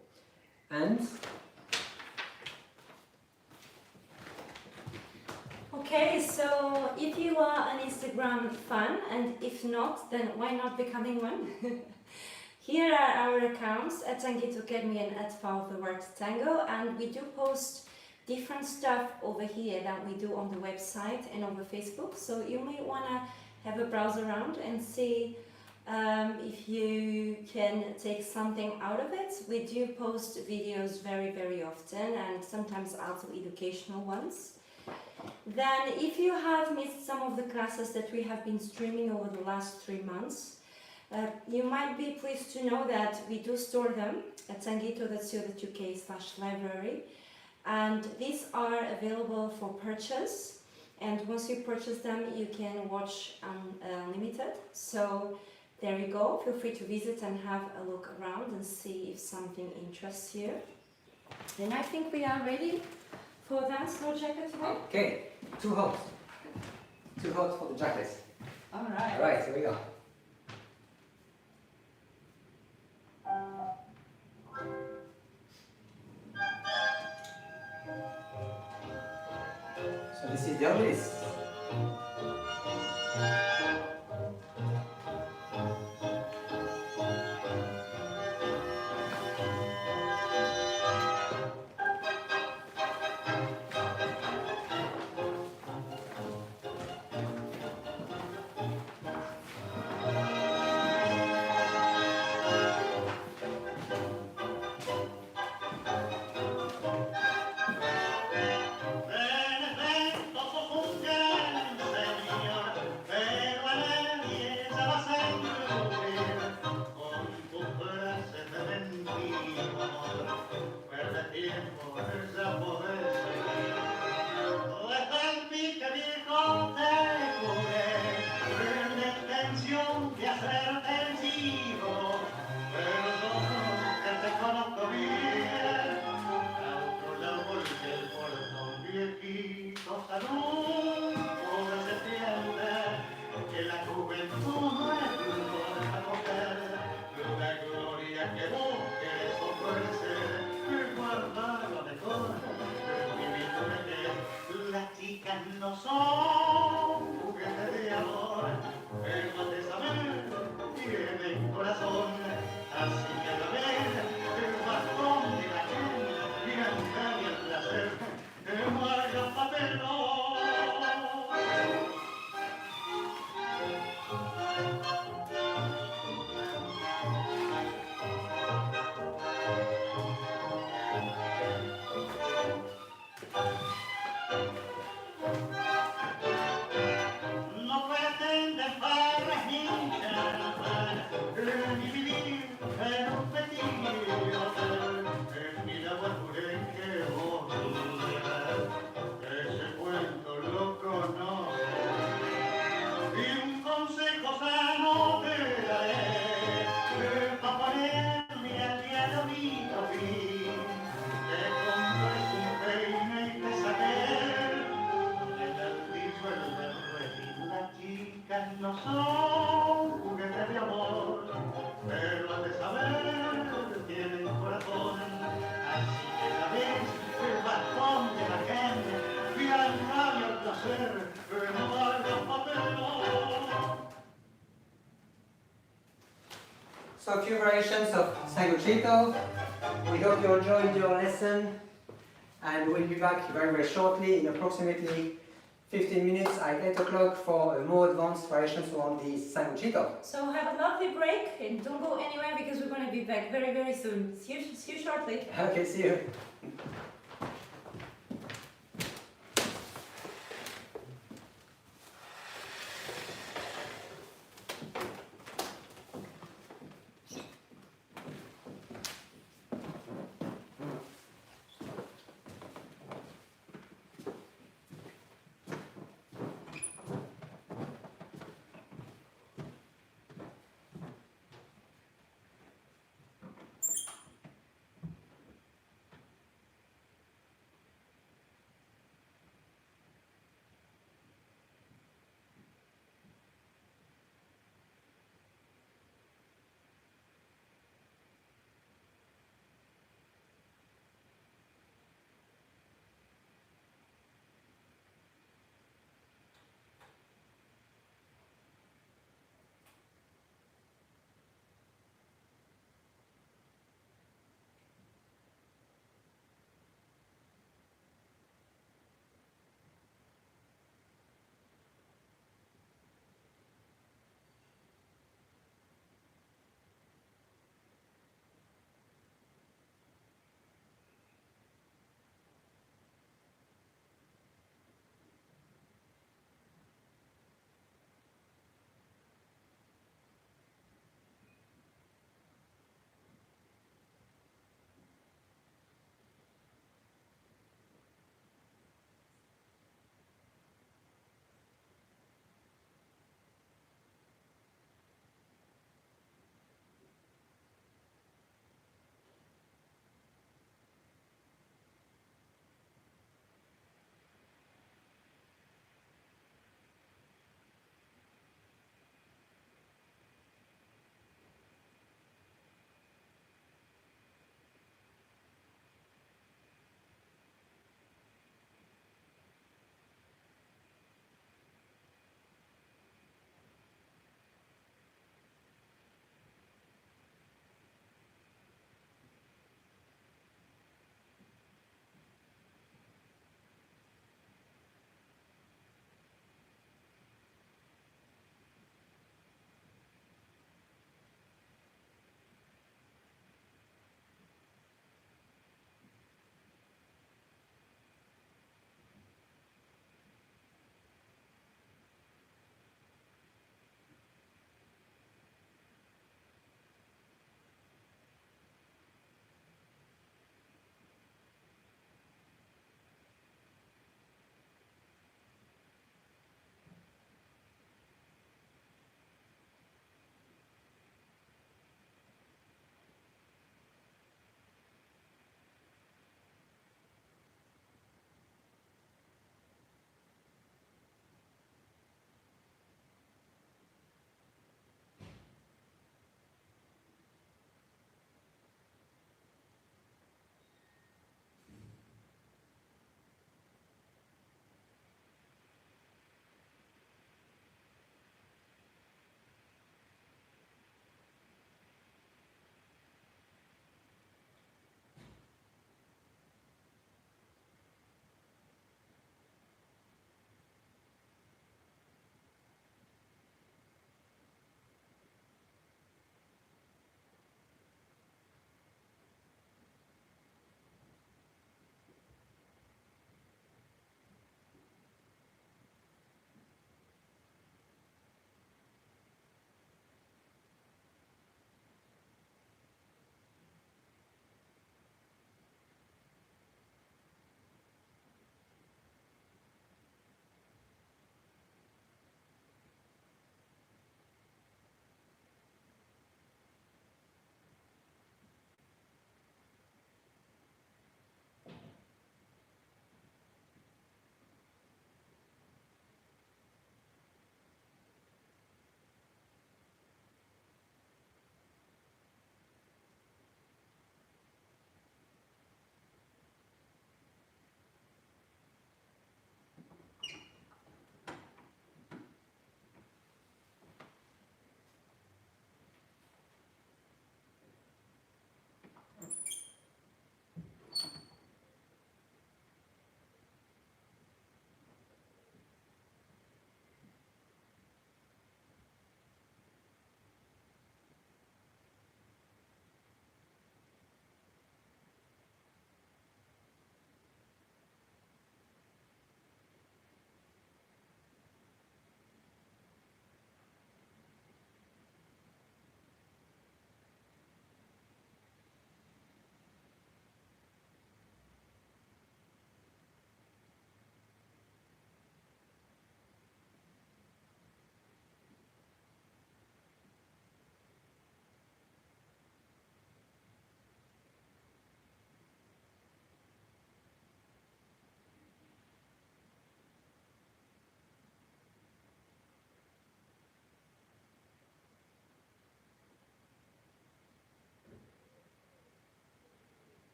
And okay, so if you are an Instagram fan, and if not, then why not becoming one? Here are our accounts at Tango Academy and at DUARTE Tango, and we do post different stuff over here that we do on the website and over Facebook, so you may want to have a browse around and see if you can take something out of it. We do post videos very often, and sometimes also educational ones. Then if you have missed some of the classes that we have been streaming over the last 3 months, you might be pleased to know that we do store them at sanguchito.co.uk/library, and these are available for purchase, and once you purchase them you can watch unlimited. So there you go, feel free to visit and have a look around and see if something interests you. Then I think we are ready for dance, no jacket today? okay, too hot for the jacket. Alright, here we go. So this is the list. no te juré la intención de hacerte vencido, pero yo que te conozco bien, a otro lado del portón viejito saludo de septiembre, que la juventud no es una mujer, la gloria que busques ofrecer, guarda lo mejor de mi vida. Las chicas no son juguetes de amor, pero has de saber, tienen corazón, así que a la vez el bastón de la gente y anda el placer, no hagas papelón. No pretenden farras hinchas, ni vivir en un petit hotel, ni la guapuré que vos ese cuento lo conoces, y un consejo sano te daré, pa' ponerle al día bonito fin, que compres un peine y te saques el altillo, el berretín. Las chicas no son juguetes de amor, pero has de saber, tienen corazón, así que sabes el bastón de la gente y al radio el placer, no hagas papelón. So a few variations of Sanguchito. We hope you enjoyed your lesson, and we'll be back very, very shortly in approximately 15 minutes at 8 o'clock for a more advanced variations on the Sanguchito. So have a lovely break and don't go anywhere because we're going to be back very, very soon. See you shortly. Okay, see you.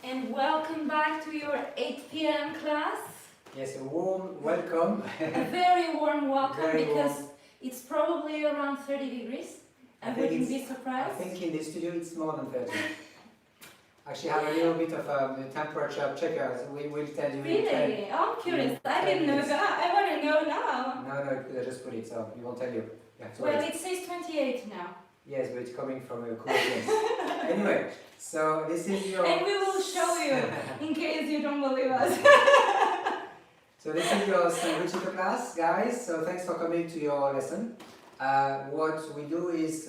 And welcome back to your 8 p.m. class. Yes, a warm welcome. A very warm welcome Very because warm. it's probably around 30 degrees. I wouldn't be I surprised. think in the studio it's more than 30. Actually, I have a little bit of a temperature checker. So we will tell you. Really? I'm curious. I 10 didn't know minutes. that. I want to know now. No, because I just put it, so we won't tell you. You have to Well, wait. it says 28 now. Yes, but it's coming from a cool place. Anyway, so this is your. And we will show you in case you don't believe us. So this is your SANGUCHITO class, guys. So thanks for coming to your lesson. What we do is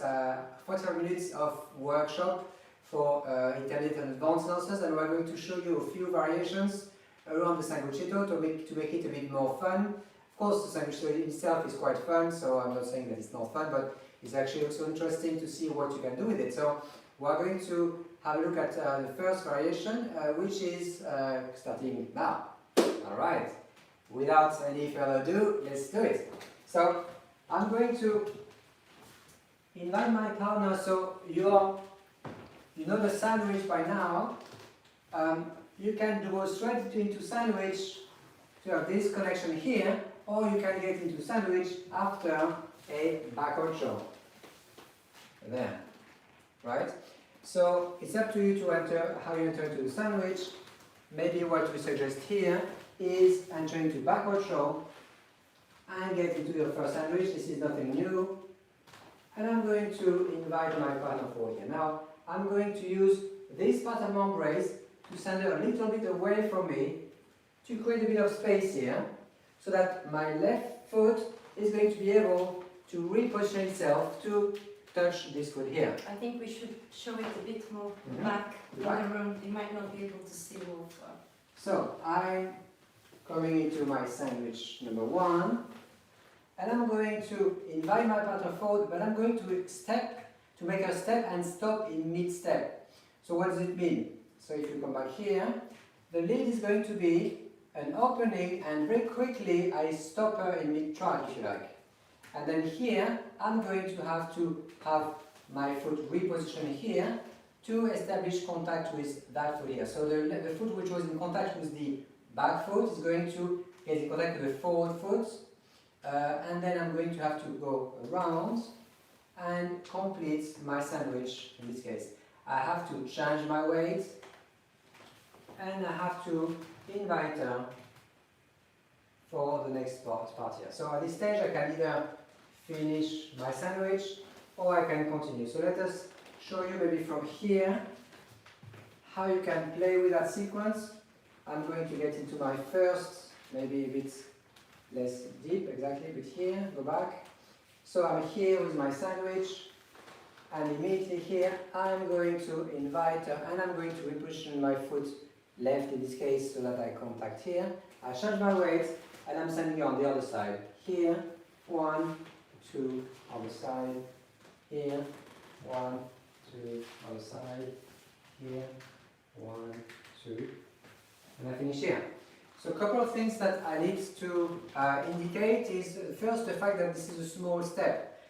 45 minutes of workshop for intermediate and advanced dancers, and we're going to show you a few variations around the SANGUCHITO to make it a bit more fun. Of course, the SANGUCHITO itself is quite fun, so I'm not saying that it's not fun, but it's actually also interesting to see what you can do with it. So we're going to have a look at the first variation, which is starting now. All right. Without any further ado, let's do it. So I'm going to invite my partner. So you know the sandwich by now. You can go straight into sandwich to have this connection here, or you can get into sandwich after a backward show. There, right? So it's up to you to enter how you enter into the sandwich. Maybe what we suggest here is entering to backward show and get into your first sandwich. This is nothing new. And I'm going to invite my partner forward here. Now, I'm going to use this part of my embrace to send her a little bit away from me to create a bit of space here so that my left foot is going to be able to reposition itself to touch this foot here. I think we should show it a bit more Mhm. back in Back. the room. You might not be able to see Wolf. So I'm coming into my sandwich number one, and I'm going to invite my partner forward, but I'm going to make a step and stop in mid-step. So what does it mean? So if you come back here, the lead is going to be an opening, and very quickly I stop her in mid-track, if you like. And then here, I'm going to have my foot repositioned here to establish contact with that foot here. So the foot which was in contact with the back foot is going to get in contact with the forward foot. And then I'm going to have to go around and complete my sandwich in this case. I have to change my weight, and I have to invite her for the next part here. So at this stage I can either finish my sandwich or I can continue. So let us show you maybe from here how you can play with that sequence. I'm going to get into my first, maybe a bit less deep, exactly, but here, go back. So I'm here with my sandwich, and immediately here I'm going to invite her, and I'm going to reposition my foot left in this case so that I contact here. I change my weight, and I'm sending her on the other side. Here, 1, 2, other side. Here, 1, 2, other side. Here, 1, 2, and I finish here. So a couple of things that I need to indicate is first the fact that this is a small step.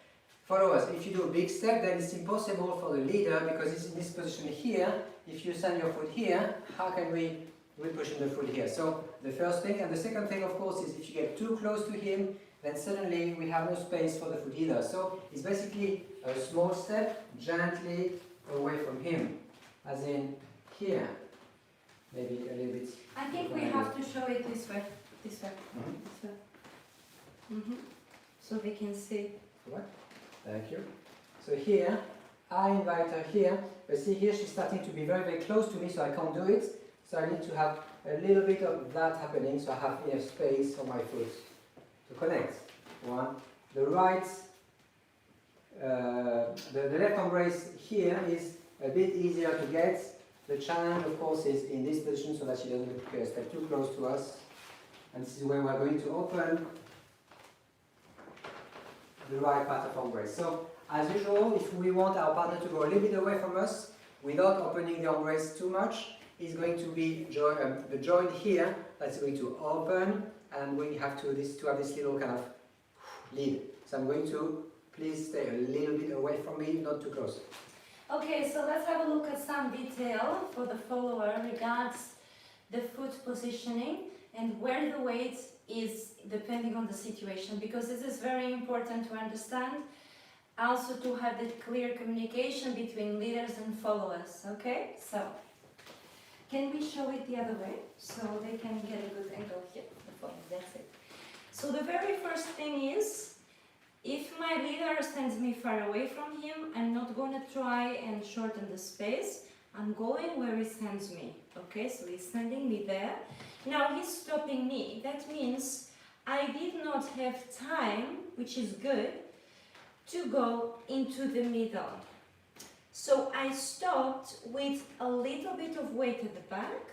Follow us. If you do a big step, then it's impossible for the leader because it's in this position here. If you send your foot here, how can we reposition the foot here? So the first thing, and the second thing, of course, is if you get too close to him, then suddenly we have no space for the foot either. So it's basically a small step, gently away from him, as in here. Maybe a little bit. I think we have to show it this way. This way. Mhm. This way. So they can see. What? Thank you. So here, I invite her here, but see here she's starting to be very, very close to me, so I can't do it. So I need to have a little bit of that happening, so I have enough space for my foot to connect. One. The right, the left embrace here is a bit easier to get. The challenge, of course, is in this position so that she doesn't step too close to us. And this is where we're going to open the right part of embrace. So, as usual, if we want our partner to go a little bit away from us without opening the embrace too much, is going to be the joint here that's going to open, and we have to have this little kind of lead. So I'm going to please stay a little bit away from me, not too close. Okay, so let's have a look at some detail for the follower regards the foot positioning and where the weight is depending on the situation, because this is very important to understand, also to have the clear communication between leaders and followers. Okay, so can we show it the other way so they can get a good angle here? That's it. So the very first thing is, if my leader sends me far away from him, I'm not going to try and shorten the space. I'm going where he sends me. Okay, so he's sending me there. Now he's stopping me. That means I did not have time, which is good, to go into the middle. So I stopped with a little bit of weight at the back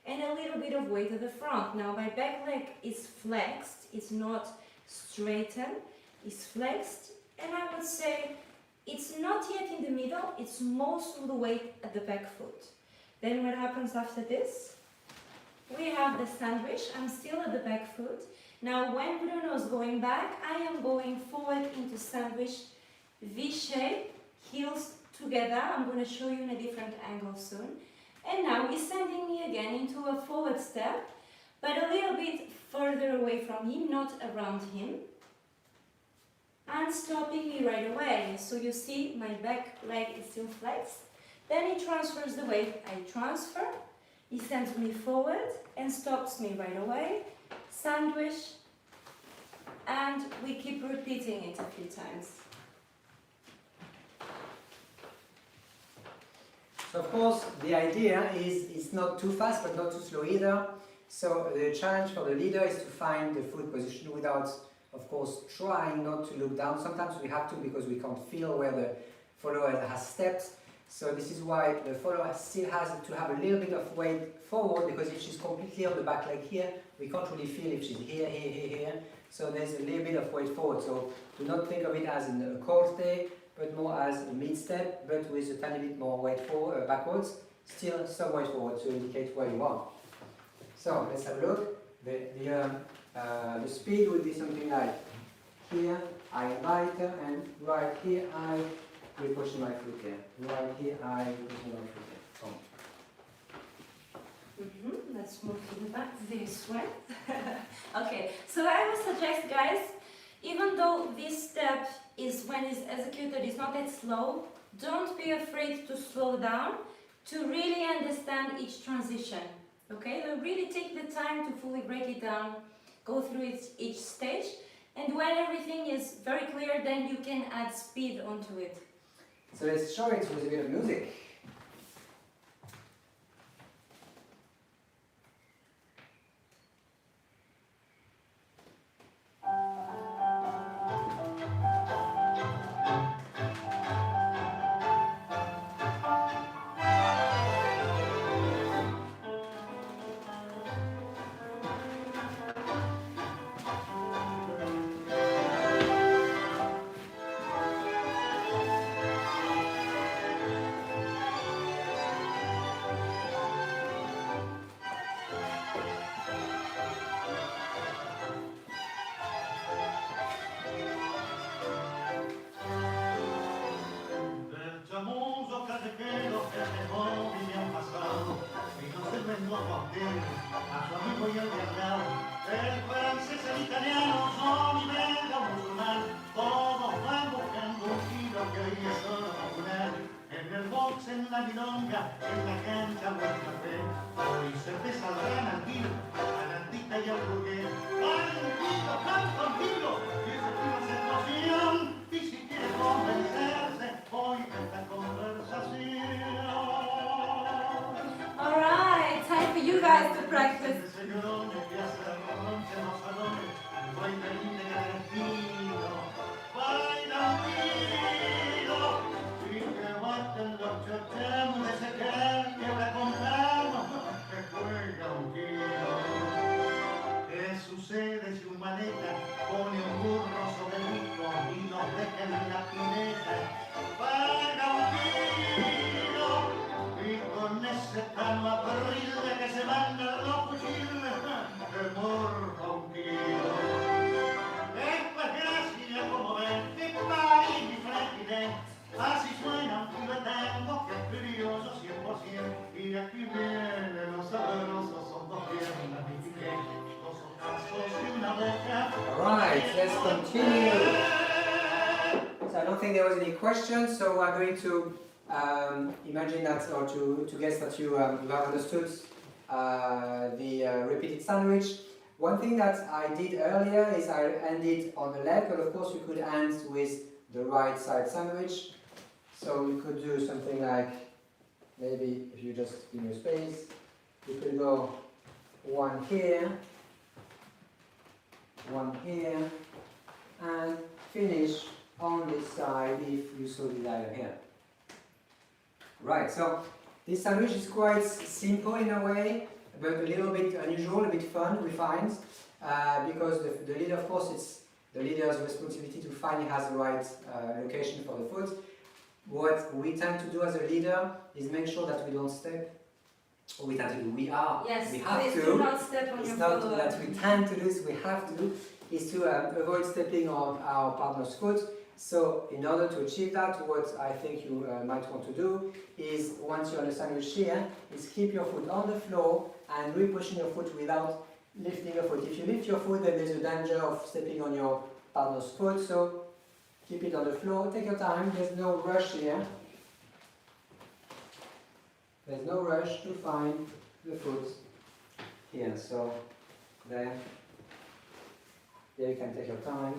and a little bit of weight at the front. Now my back leg is flexed, it's not straightened. Is flexed, and I would say it's not yet in the middle, it's most of the weight at the back foot. Then what happens after this? We have the sandwich. I'm still at the back foot. Now when Bruno is going back, I am going forward into sandwich, V shape, heels together. I'm going to show you in a different angle soon. And now he's sending me again into a forward step, but a little bit further away from him, not around him. And stopping me right away. So you see my back leg is still flexed. Then he transfers the weight. I transfer, he sends me forward and stops me right away. Sandwich, and we keep repeating it a few times. So of course the idea is it's not too fast but not too slow either. So the challenge for the leader is to find the foot position without, of course, trying not to look down. Sometimes we have to because we can't feel where the follower has stepped. So this is why the follower still has to have a little bit of weight forward, because if she's completely on the back leg here, we can't really feel if she's here, here, here, here. So there's a little bit of weight forward. So do not think of it as a corte, but more as a mid-step, but with a tiny bit more weight forward, backwards. Still some weight forward to indicate where you are. So let's have a look. The speed would be something like here I invite, and right here I will push my foot there. Right here I push my foot there. Let's move to the back this way. Okay, so I would suggest, guys, even though this step is, when it's executed, is not that slow, don't be afraid to slow down to really understand each transition. Okay, so really take the time to fully break it down, go through each stage, and when everything is very clear, then you can add speed onto it. So let's show it with a bit of music. Alright, time for you guys to practice. Así suena un kilo de tango let's continue. So I don't think there was any questions, so I'm going to imagine that, or to guess that you have understood the repeated sandwich. One thing that I did earlier is I ended on the left, but of course you could end with the right side sandwich. So you could do something like, maybe if you just give me a space, you could go one here, and finish on this side if you so desire here. Right, so this sandwich is quite simple in a way, but a little bit unusual, a bit fun, we find, because the leader, of course, it's the leader's responsibility to find he has the right location for the foot. What we tend to do as a leader is make sure that we don't step. Or we tend to do, we have to. Do not step on it's your not foot. that we tend to do, so we have to do, is to avoid stepping on our partner's foot. So in order to achieve that, what I think you might want to do is, once you're on the sandwich here, is keep your foot on the floor and really pushing your foot without lifting your foot. If you lift your foot, then there's a danger of stepping on your partner's foot, so keep it on the floor, take your time, there's no rush here. There's no rush to find the foot here, so there you can take your time.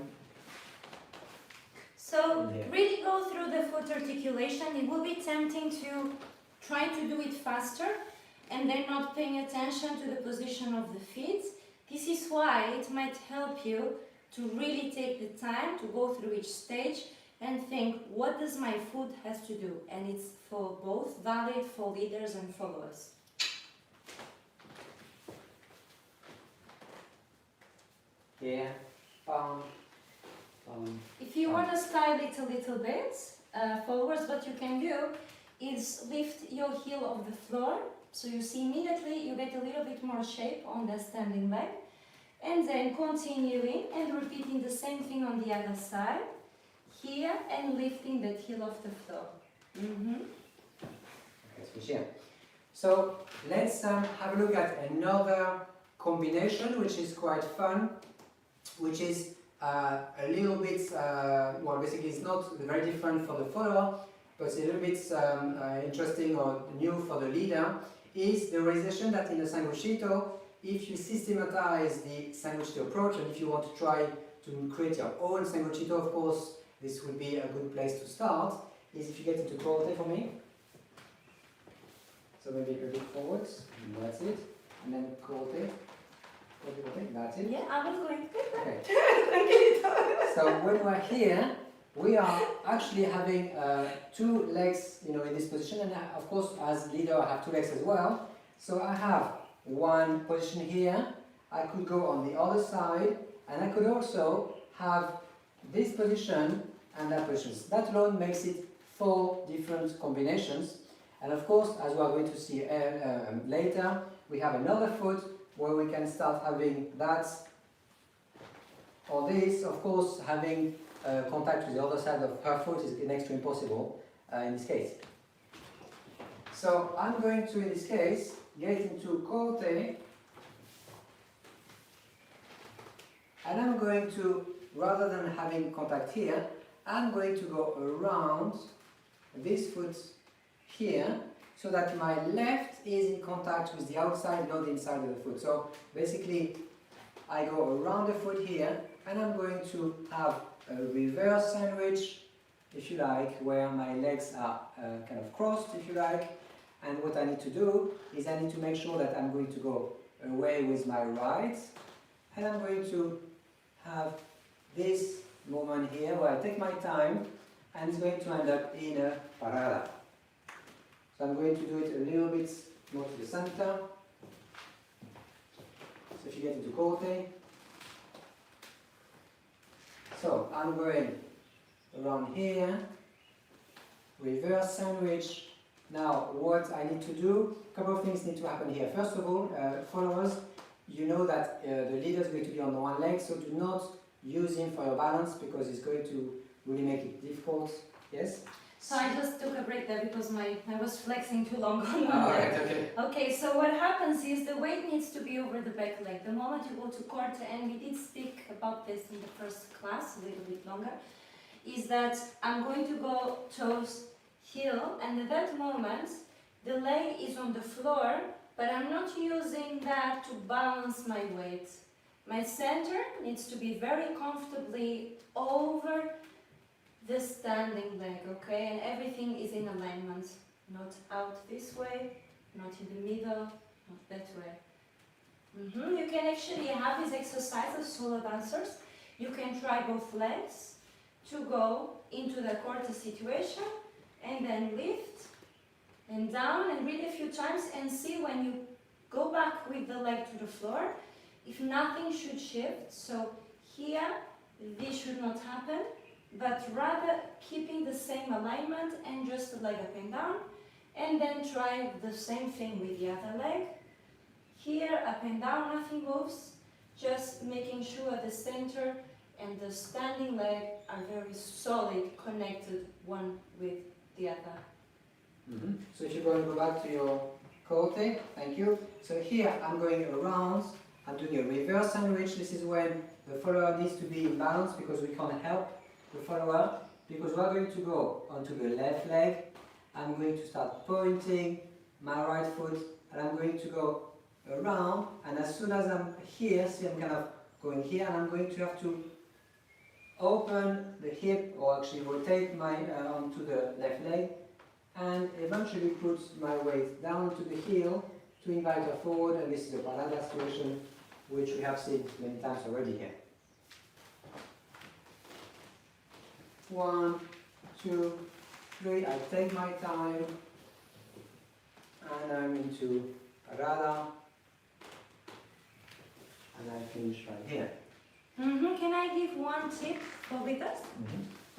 So really go through the foot articulation. It will be tempting to try to do it faster and then not paying attention to the position of the feet. This is why it might help you to really take the time to go through each stage and think, what does my foot have to do? And it's for both valid for leaders and followers. Here, If you want to style it a little bit, followers, what you can do is lift your heel off the floor. So you see immediately you get a little bit more shape on the standing leg. And then continuing and repeating the same thing on the other side. Here and lifting that heel off the floor. Okay, switch here. So let's have a look at another combination which is quite fun, which is a little bit, well, basically it's not very different for the follower, but it's a little bit interesting or new for the leader, is the realization that in the SANGUCHITO, if you systematize the SANGUCHITO approach, and if you want to try to create your own SANGUCHITO, of course, this would be a good place to start, is if you get into DUARTE for me. So maybe a bit forwards, that's it, and then DUARTE. That's it. Yeah, I was going to get that. Okay. So when we're here, we are actually having two legs, in this position, and of course, as leader, I have two legs as well. So I have one position here. I could go on the other side, and I could also have this position and that position. That alone makes it 4 different combinations. And of course, as we are going to see later, we have another foot where we can start having that or this. Of course, having contact with the other side of her foot is next to impossible in this case. So I'm going to, in this case, get into DUARTE, and I'm going to, rather than having contact here, I'm going to go around this foot here, so that my left is in contact with the outside, not the inside of the foot. So basically, I go around the foot here, and I'm going to have a reverse sandwich, if you like, where my legs are kind of crossed, if you like. And what I need to do is I need to make sure that I'm going to go away with my right, and I'm going to have this moment here where I take my time, and it's going to end up in a parada. So I'm going to do it a little bit more to the center. So if you get into DUARTE, so I'm going around here, reverse sandwich. Now what I need to do, a couple of things need to happen here. First of all, followers, you know that the leader is going to be on one leg, so do not use him for your balance because it's going to really make it difficult. Yes? So I just took a break there because I was flexing too long on one Alright, leg. okay. Okay, so what happens is the weight needs to be over the back leg. The moment you go to corte, and we did speak about this in the first class, a little bit longer, is that I'm going to go toes, heel, and at that moment the leg is on the floor, but I'm not using that to balance my weight. My center needs to be very comfortably over the standing leg, okay? And everything is in alignment, not out this way, not in the middle, not that way. You can actually have these exercises, solo dancers. You can try both legs to go into the corte situation and then lift and down and breathe a few times and see when you go back with the leg to the floor, if nothing should shift. So here, this should not happen, but rather keeping the same alignment and just the leg up and down, and then try the same thing with the other leg. Here, up and down, nothing moves, just making sure the center and the standing leg are very solid, connected one with the other. So if you're going to go back to your corte, thank you. So here I'm going around, I'm doing a reverse sandwich. This is when the follower needs to be in balance because we can't help the follower, because we're going to go onto the left leg. I'm going to start pointing my right foot and I'm going to go around, and as soon as I'm here, see I'm kind of going here, and I'm going to have to open the hip, or actually rotate my onto the left leg, and eventually put my weight down to the heel to invite her forward, and this is a parada situation which we have seen many times already here. 1, 2, 3, I take my time, and I'm into parada, and I finish right here. Can I give one tip for with us?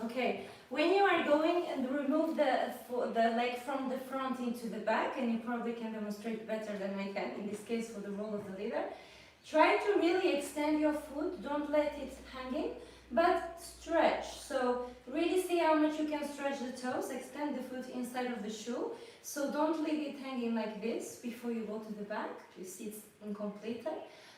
Okay, when you are going and remove the leg from the front into the back, and you probably can demonstrate better than I can, in this case for the role of the leader, try to really extend your foot, don't let it hanging, but stretch. So really see how much you can stretch the toes, extend the foot inside of the shoe, so don't leave it hanging like this before you go to the back, you see it's incomplete,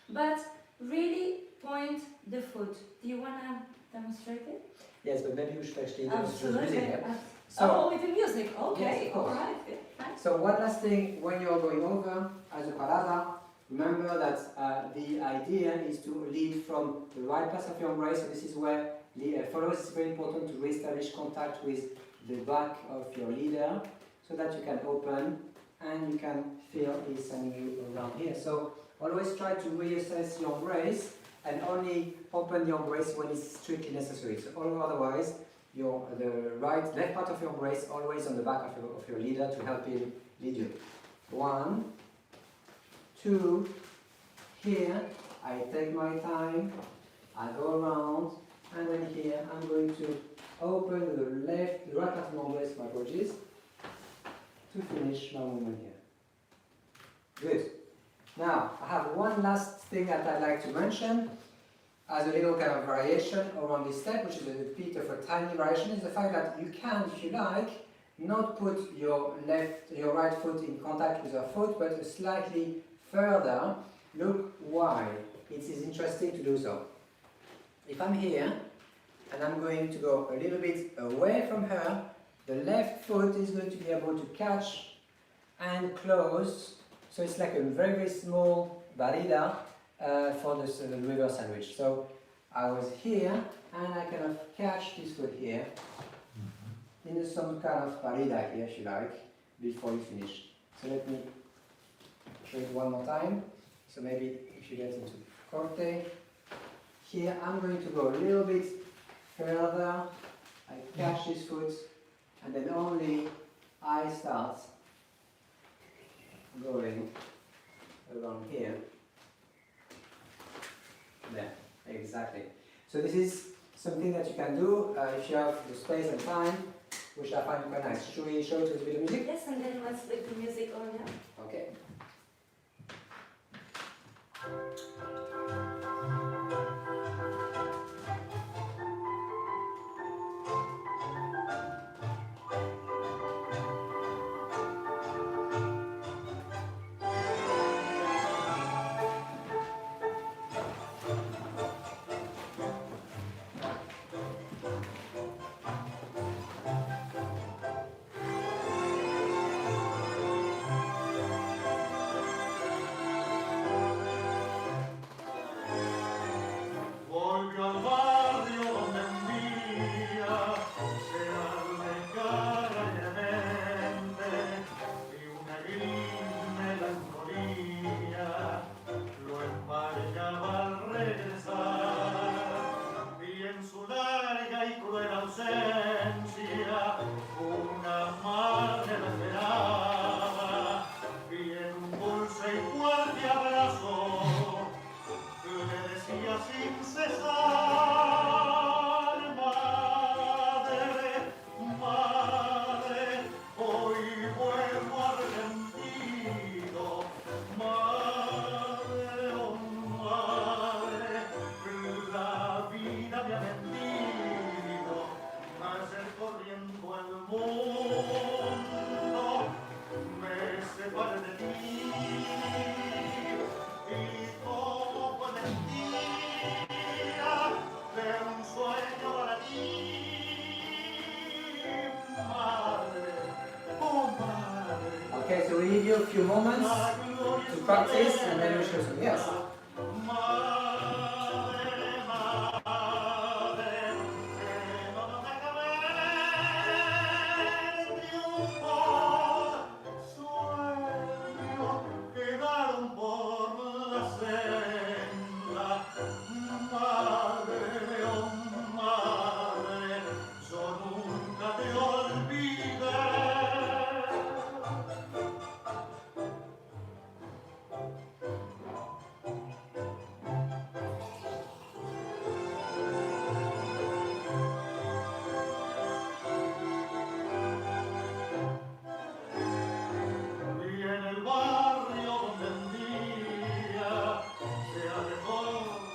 but really point the foot. Do you want to demonstrate it? Yes, but maybe you should actually Absolutely. music here. So, with the music, okay, Yes, of course. alright, good. So one last thing, when you're going over as a parada, remember that the idea is to lead from the right pass of your embrace. So this is where the followers, it's very important to re-establish contact with the back of your leader so that you can open and you can feel he's sending you around here. So always try to reassess your embrace and only open the embrace when it's strictly necessary. So otherwise, the left part of your embrace always on the back of your leader to help him lead you. 1, 2, here, I take my time, I go around, and then here I'm going to open the right part of my embrace, my apologies, to finish my movement here. Good. Now, I have one last thing that I'd like to mention as a little kind of variation around this step, which is a bit of a tiny variation, is the fact that you can, if you like, not put your right foot in contact with your foot, but slightly further. Look why it is interesting to do so. If I'm here, and I'm going to go a little bit away from her, the left foot is going to be able to catch and close. So it's like a very, very small barrida for the reverse sandwich. So I was here, and I kind of catch this foot here, in some kind of barrida here, if you like, before you finish. So let me show it one more time. So maybe if you get into corte, here I'm going to go a little bit further. I catch this foot, and then only I start going around here. There, exactly. So this is something that you can do if you have the space and time, which I find quite nice. Should we show it with a bit of music? Yes, and then let's leave the music on now. Okay. Okay, so we give you a few moments to practice and then we show something else. Y en el barrio donde un día se alejó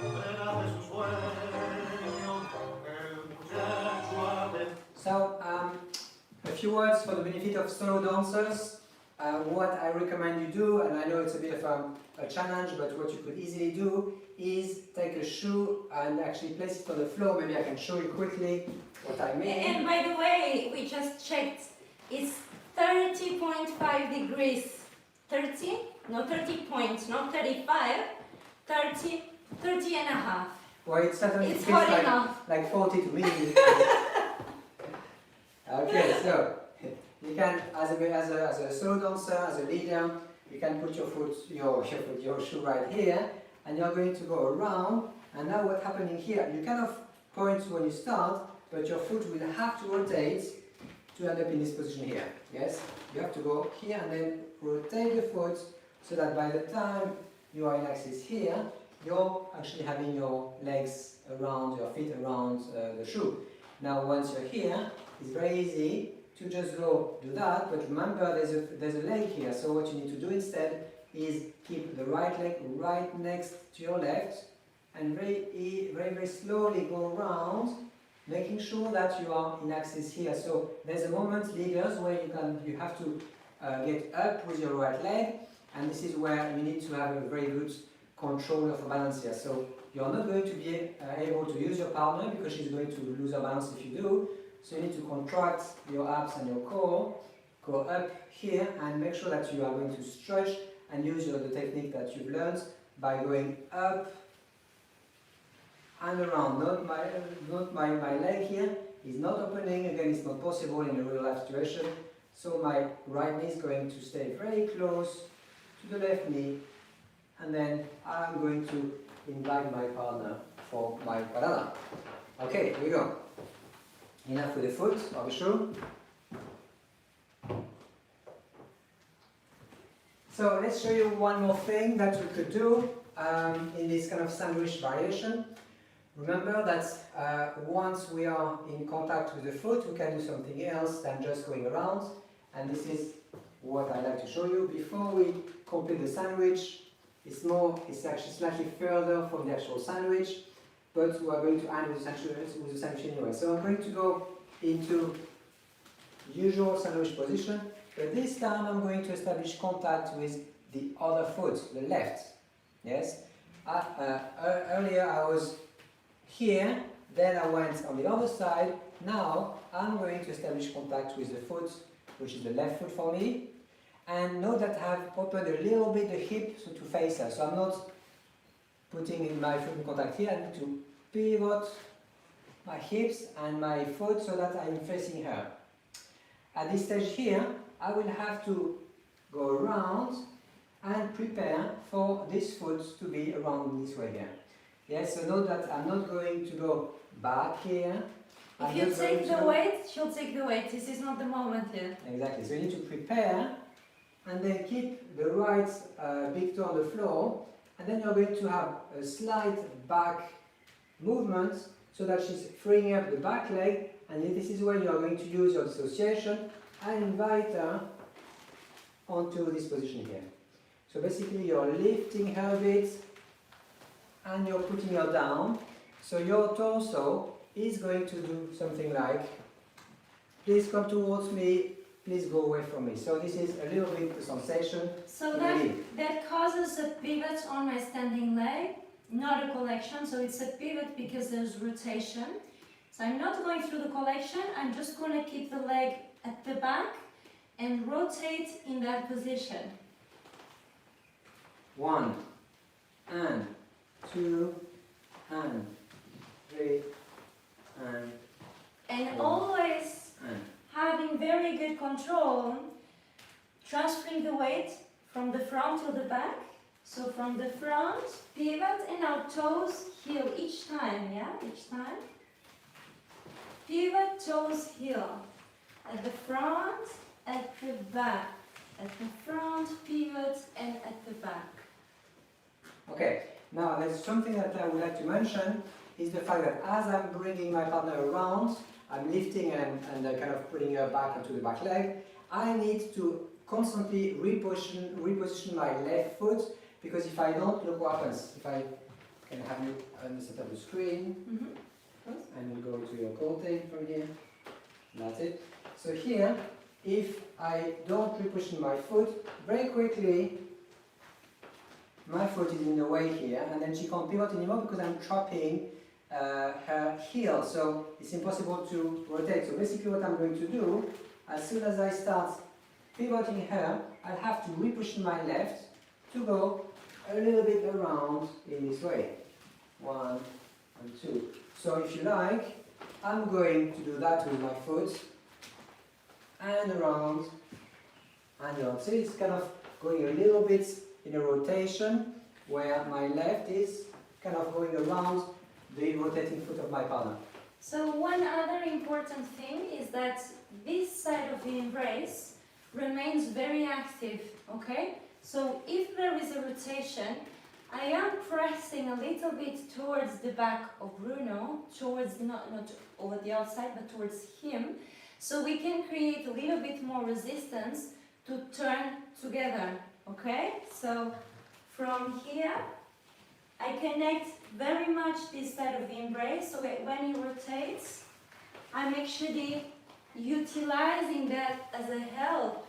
de sus sueños, el muchacho atendió. So, a few words for the benefit of solo dancers. What I recommend you do, and I know it's a bit of a challenge, but what you could easily do is take a shoe and actually place it on the floor. Maybe I can show you quickly what I mean. And by the way, we just checked, it's 30.5 degrees. 30? No, 30 points, not 35. 30, 30 and a half. Well, it certainly It's feels hot enough. like 40 to me. Okay, so you can, as a solo dancer, as a leader, you can put your shoe right here, and you're going to go around. And now what's happening here? You kind of point when you start, but your foot will have to rotate to end up in this position here. Yes, you have to go here and then rotate the foot so that by the time you are in axis here, you're actually having your legs around, your feet around the shoe. Now once you're here, it's very easy to just go do that, but remember there's a leg here, so what you need to do instead is keep the right leg right next to your left and very slowly go around, making sure that you are in axis here. So there's a moment, leaders, where you have to get up with your right leg, and this is where you need to have a very good control of the balance here. So you're not going to be able to use your partner because she's going to lose her balance if you do. So you need to contract your abs and your core, go up here and make sure that you are going to stretch and use the technique that you've learned by going up and around. Not my leg here is not opening, again it's not possible in a real life situation. So my right knee is going to stay very close to the left knee, and then I'm going to invite my partner for my parada. Okay, here we go. Enough with the foot or the shoe. So let's show you one more thing that we could do in this kind of sandwich variation. Remember that once we are in contact with the foot, we can do something else than just going around. And this is what I'd like to show you. Before we complete the sandwich, it's actually slightly further from the actual sandwich, but we are going to end with the sandwich anyway. So I'm going to go into usual sandwich position, but this time I'm going to establish contact with the other foot, the left. Yes? Earlier I was here, then I went on the other side. Now I'm going to establish contact with the foot, which is the left foot for me. And note that I've opened a little bit the hip to face her. So I'm not putting in my foot in contact here. I need to pivot my hips and my foot so that I'm facing her. At this stage here, I will have to go around and prepare for this foot to be around this way here. Yes, so note that I'm not going to go back here. If you take the weight, she'll take the weight. This is not the moment here. Exactly, so you need to prepare and then keep the right big toe on the floor, and then you're going to have a slight back movement so that she's freeing up the back leg, and this is where you're going to use your dissociation and invite her onto this position here. So basically you're lifting her a bit and you're putting her down, so your torso is going to do something like, please come towards me, please go away from me. So this is a little bit the sensation. So that causes a pivot on my standing leg, not a collection. So it's a pivot because there's rotation. So I'm not going through the collection, I'm just going to keep the leg at the back and rotate in that position. 1 and 2 and 3 And One. always and having very good control, transferring the weight from the front to the back. So from the front, pivot, and now toes, heel each time, yeah? Each time. Pivot, toes, heel. At the front, at the back. At the front, pivot, and at the back. Okay, now there's something that I would like to mention is the fact that as I'm bringing my partner around, I'm lifting and kind of putting her back onto the back leg, I need to constantly reposition my left foot, because if I don't, look what happens. If I can have you on the center of the screen, and we'll go to your coating from here. That's it. So here, if I don't reposition my foot, very quickly, my foot is in the way here, and then she can't pivot anymore because I'm trapping her heel, so it's impossible to rotate. So basically what I'm going to do, as soon as I start pivoting her, I'll have to reposition my left to go a little bit around in this way. 1 and 2. So if you like, I'm going to do that with my foot, and around, and around. So it's kind of going a little bit in a rotation, where my left is kind of going around the rotating foot of my partner. So one other important thing is that this side of the embrace remains very active, okay? So if there is a rotation, I am pressing a little bit towards the back of Bruno, towards not over the outside, but towards him, so we can create a little bit more resistance to turn together, okay? So from here, I connect very much this side of the embrace, so that when he rotates, I'm actually utilizing that as a help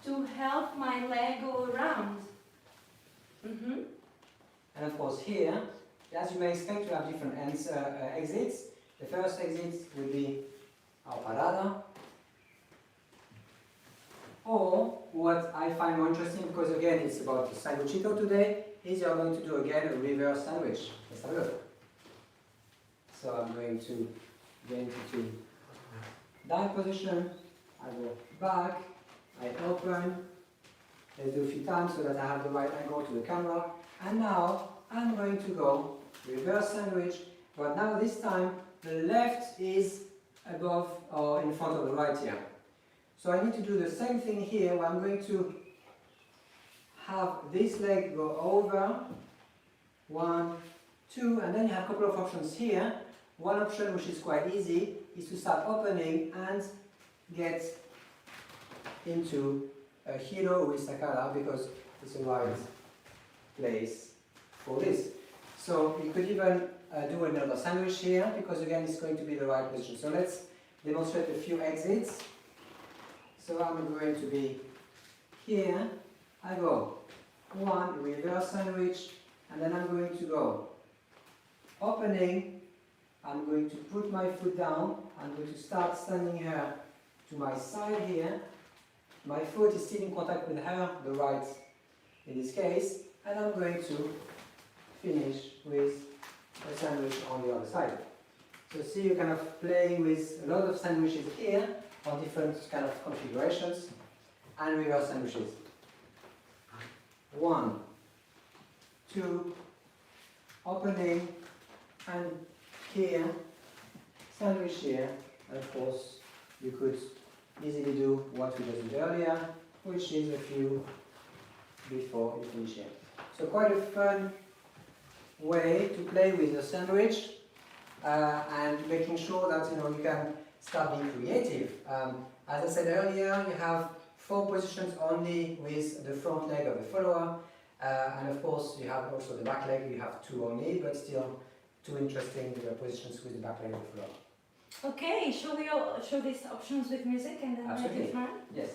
to help my leg go around. And of course here, as you may expect, we have different exits. The first exit will be our parada. Or what I find more interesting, because again it's about the sanguchito today, is you're going to do again a reverse sandwich. Let's have a look. So I'm going to get into that position, I go back, I open, let's do a few times so that I have the right angle to the camera, and now I'm going to go reverse sandwich, but now this time the left is above or in front of the right here. So I need to do the same thing here, where I'm going to have this leg go over, 1, 2, and then you have a couple of options here. One option, which is quite easy, is to start opening and get into a hilo with sakara, because it's the right place for this. So you could even do another sandwich here, because again it's going to be the right position. So let's demonstrate a few exits. So I'm going to be here, I go 1 reverse sandwich, and then I'm going to go opening, I'm going to put my foot down, I'm going to start standing here to my side here, my foot is still in contact with her, the right in this case, and I'm going to finish with a sandwich on the other side. So see, you're kind of playing with a lot of sandwiches here, on different kind of configurations, and reverse sandwiches. 1, 2, opening, and here, sandwich here, and of course you could easily do what we just did earlier, which is a few before you finish here. So quite a fun way to play with the sandwich, and making sure that you can start being creative. As I said earlier, you have 4 positions only with the front leg of the follower, and of course you have also the back leg, you have 2 only, but still 2 interesting positions with the back leg of the follower. Okay, shall we all show these options with music and then make it fun? Yes.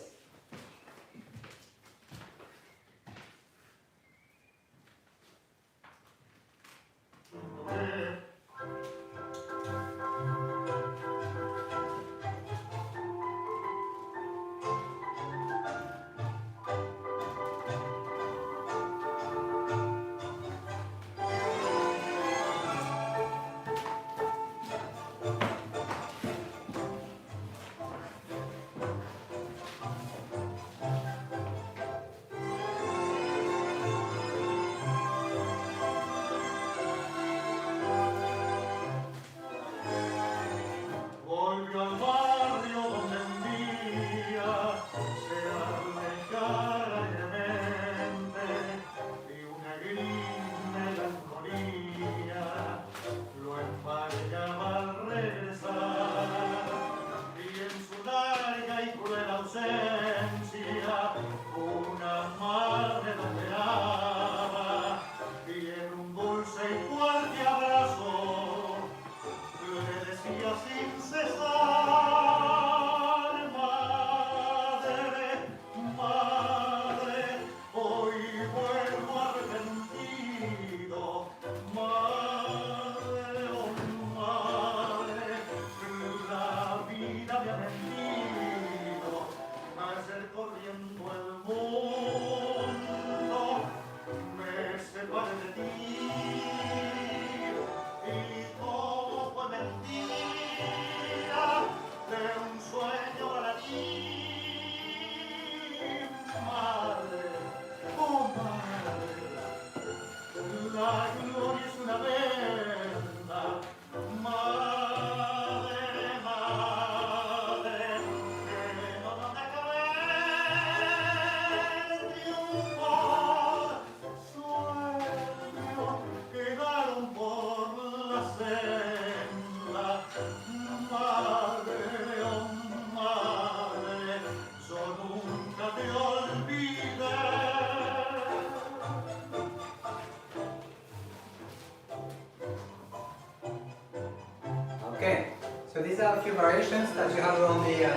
these are a few variations that you have on the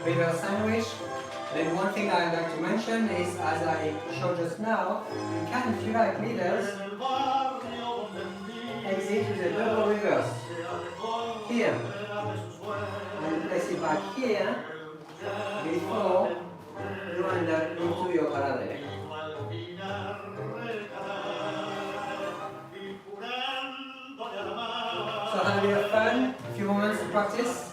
reverse sandwich. Then one thing I'd like to mention is, as I showed just now, you can, if you like, leaders, exit with a double reverse. Here. And place it back here before you end up into your parallel. So have a bit of fun, a few moments to practice.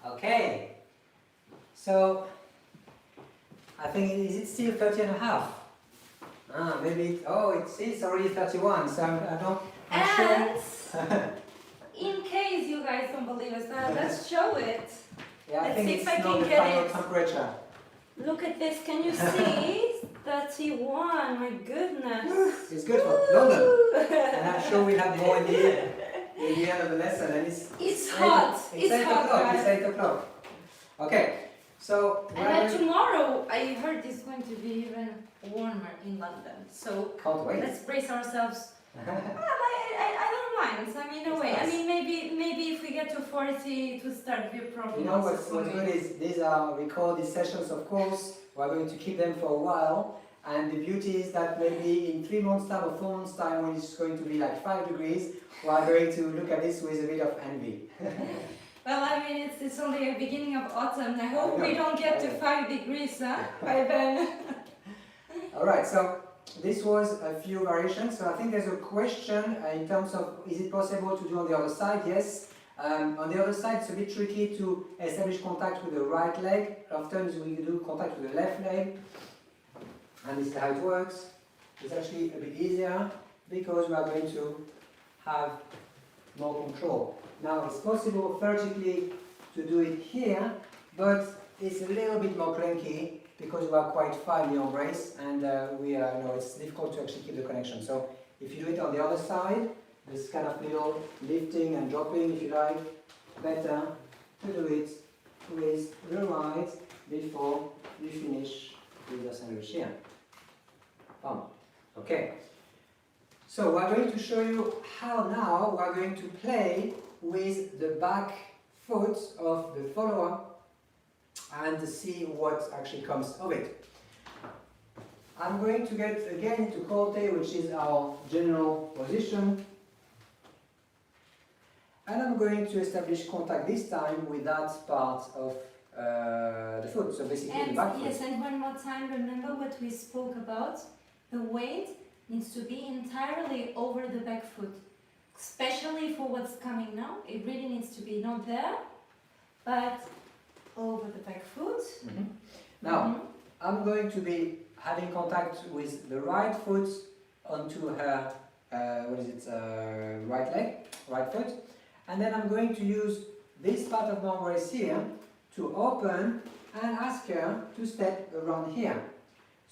Okay, so I think, is it still 30 and a half? Maybe, it's already 31, so I'm sure. In case you guys don't believe us, let's show it. Yeah, let's I think see it's if I not can the get final it. temperature. Look at this, can you see? 31, my goodness. It's good for London. And I'm sure we'll have more in the end of the lesson. And it's hot. It's 8 hot, o'clock. guys. It's 8 o'clock. Okay, so... And tomorrow, I heard it's going to be even warmer in London. So can't wait. Let's brace ourselves. I don't mind. I mean, in a way. Nice. I mean, maybe if we get to 40, it will start to be a problem. You know what's good is these are recorded sessions, of course. We're going to keep them for a while. And the beauty is that maybe in 3 months' time or 4 months' time, when it's going to be like 5 degrees, we're going to look at this with a bit of envy. Well, I mean, it's only the beginning of autumn. I hope we don't get to 5 degrees by then. All right, so this was a few variations. So I think there's a question in terms of, is it possible to do on the other side? Yes. On the other side, it's a bit tricky to establish contact with the right leg. Often we do contact with the left leg. And this is how it works. It's actually a bit easier because we are going to have more control. Now it's possible vertically to do it here, but it's a little bit more clunky because we are quite far in the embrace and it's difficult to actually keep the connection. So if you do it on the other side, this kind of little lifting and dropping, if you like, better to do it with the right before you finish with the sandwich here. Okay, so we're going to show you how now we're going to play with the back foot of the follower and see what actually comes of it. I'm going to get again into Corte, which is our general position, and I'm going to establish contact this time with that part of the foot, so basically the back foot. Yes, and one more time, remember what we spoke about? The weight needs to be entirely over the back foot, especially for what's coming now. It really needs to be not there, but over the back foot. Mm-hmm. Now, I'm going to be having contact with the right foot onto her, right leg, right foot, and then I'm going to use this part of my embrace here to open and ask her to step around here.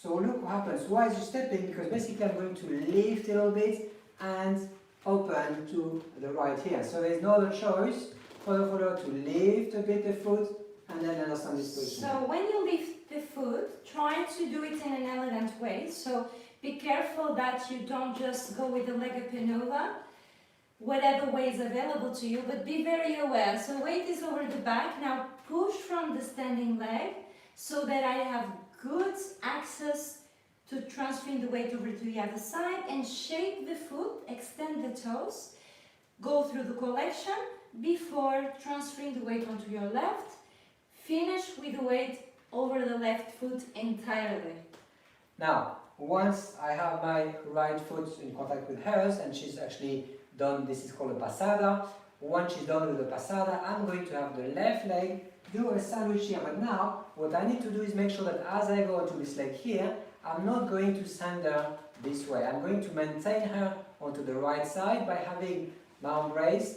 So look what happens. Why is she stepping? Because basically I'm going to lift a little bit and open to the right here. So there's no other choice for the follower to lift a bit the foot and then understand this position. So when you lift the foot, try to do it in an elegant way. So be careful that you don't just go with the leg up and over, whatever way is available to you, but be very aware. So weight is over the back. Now push from the standing leg so that I have good access to transferring the weight over to the other side, and shape the foot, extend the toes, go through the collection before transferring the weight onto your left. Finish with the weight over the left foot entirely. Now, once I have my right foot in contact with hers and she's actually done, this is called a passata. Once she's done with the passata, I'm going to have the left leg do a sandwich here. But now, what I need to do is make sure that as I go to this leg here, I'm not going to send her this way. I'm going to maintain her onto the right side by having my arm raised,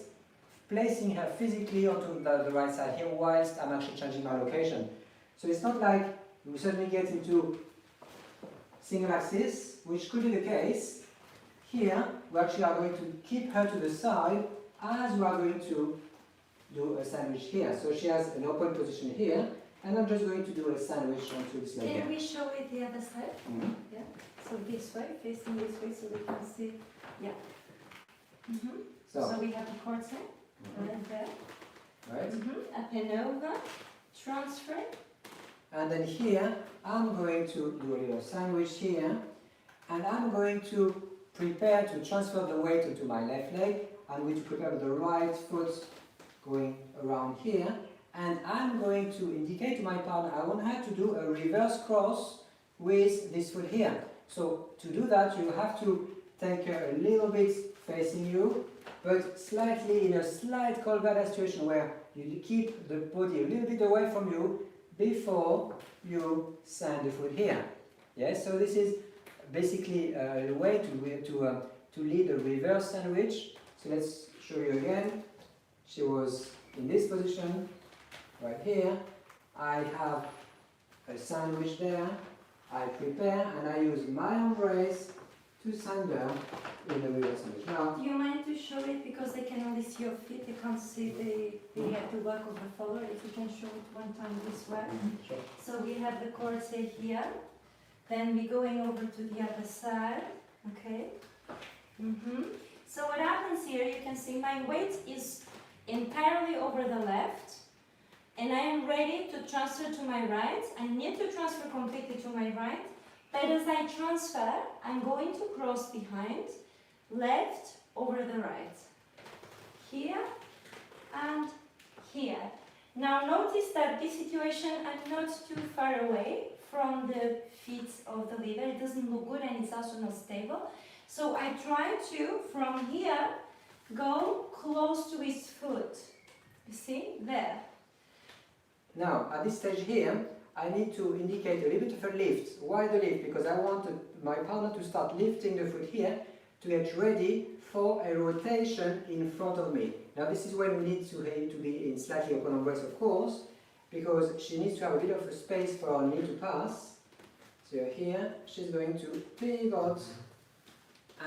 placing her physically onto the right side here whilst I'm actually changing my location. So it's not like we suddenly get into single axis, which could be the case. Here, we actually are going to keep her to the side as we are going to do a sandwich here. So she has an open position here, and I'm just going to do a sandwich onto this leg. Can we show it the other side? Yeah. So this way, facing this way, so we can see. Yeah. So we have the corset right there. Right. Up and over, transfer. And then here, I'm going to do a little sandwich here, and I'm going to prepare to transfer the weight into my left leg. I'm going to prepare with the right foot going around here, and I'm going to indicate to my partner I want her to do a reverse cross with this foot here. So to do that, you have to take her a little bit facing you, but slightly in a slight colgada situation where you keep the body a little bit away from you before you send the foot here. Yes, so this is basically a way to lead a reverse sandwich. So let's show you again. She was in this position right here. I have a sandwich there. I prepare and I use my embrace to send her in the reverse sandwich. Now, Do you mind to show it because they can only see your feet? They can't see they have to work with the follower. If you can show it one time this way. sure. So we have the corset here. Then we're going over to the other side. Okay. So what happens here, you can see my weight is entirely over the left, and I am ready to transfer to my right. I need to transfer completely to my right, but as I transfer, I'm going to cross behind, left over the right, here and here. Now notice that this situation, I'm not too far away from the feet of the leader. It doesn't look good and it's also not stable. So I try to, from here, go close to his foot. You see? There. Now, at this stage here, I need to indicate a little bit of a lift. Why the lift? Because I want my partner to start lifting the foot here to get ready for a rotation in front of me. Now, this is when we need to be in slightly open embrace, of course, because she needs to have a bit of a space for her knee to pass. So you're here, she's going to pivot,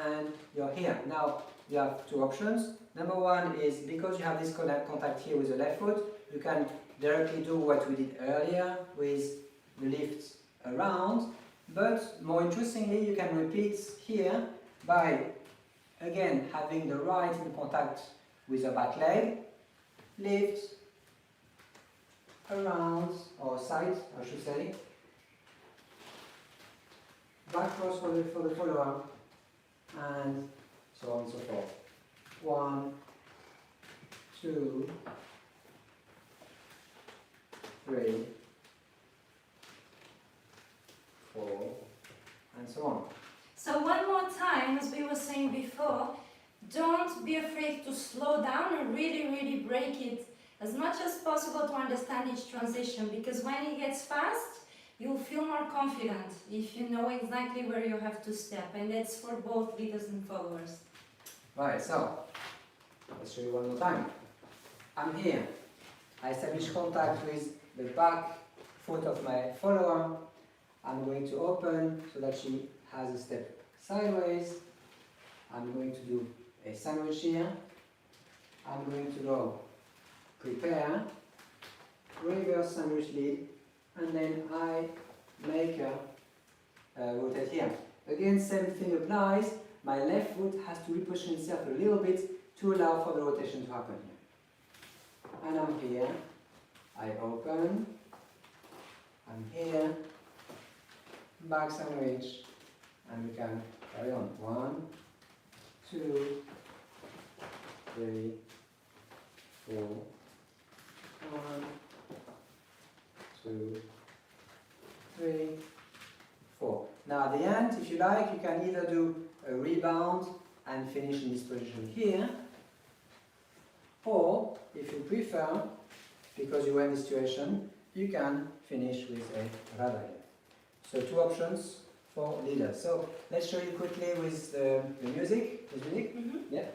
and you're here. Now, you have two options. Number one is because you have this contact here with the left foot, you can directly do what we did earlier with the lift around, but more interestingly, you can repeat here by, again, having the right in contact with the back leg, lift, around, or side, I should say, back cross for the follower, and so on and so forth. 1, 2, 3, 4, and so on. So one more time, as we were saying before, don't be afraid to slow down and really break it as much as possible to understand each transition, because when it gets fast, you'll feel more confident if you know exactly where you have to step, and that's for both leaders and followers. Right, so let's show you one more time. I'm here. I establish contact with the back foot of my follower. I'm going to open so that she has a step sideways. I'm going to do a sandwich here. I'm going to go prepare, reverse sandwich lead, and then I make her rotate here. Again, same thing applies. My left foot has to reposition itself a little bit to allow for the rotation to happen here. And I'm here. I open. I'm here. Back sandwich. And we can carry on. 1, 2, 3, 4. 1, 2, 3, 4. Now at the end, if you like, you can either do a rebound and finish in this position here. Or, if you prefer, because you are in this situation, you can finish with a rabaille. So 2 options for leaders. So let's show you quickly with the music. With music? Mm-hmm. Yeah.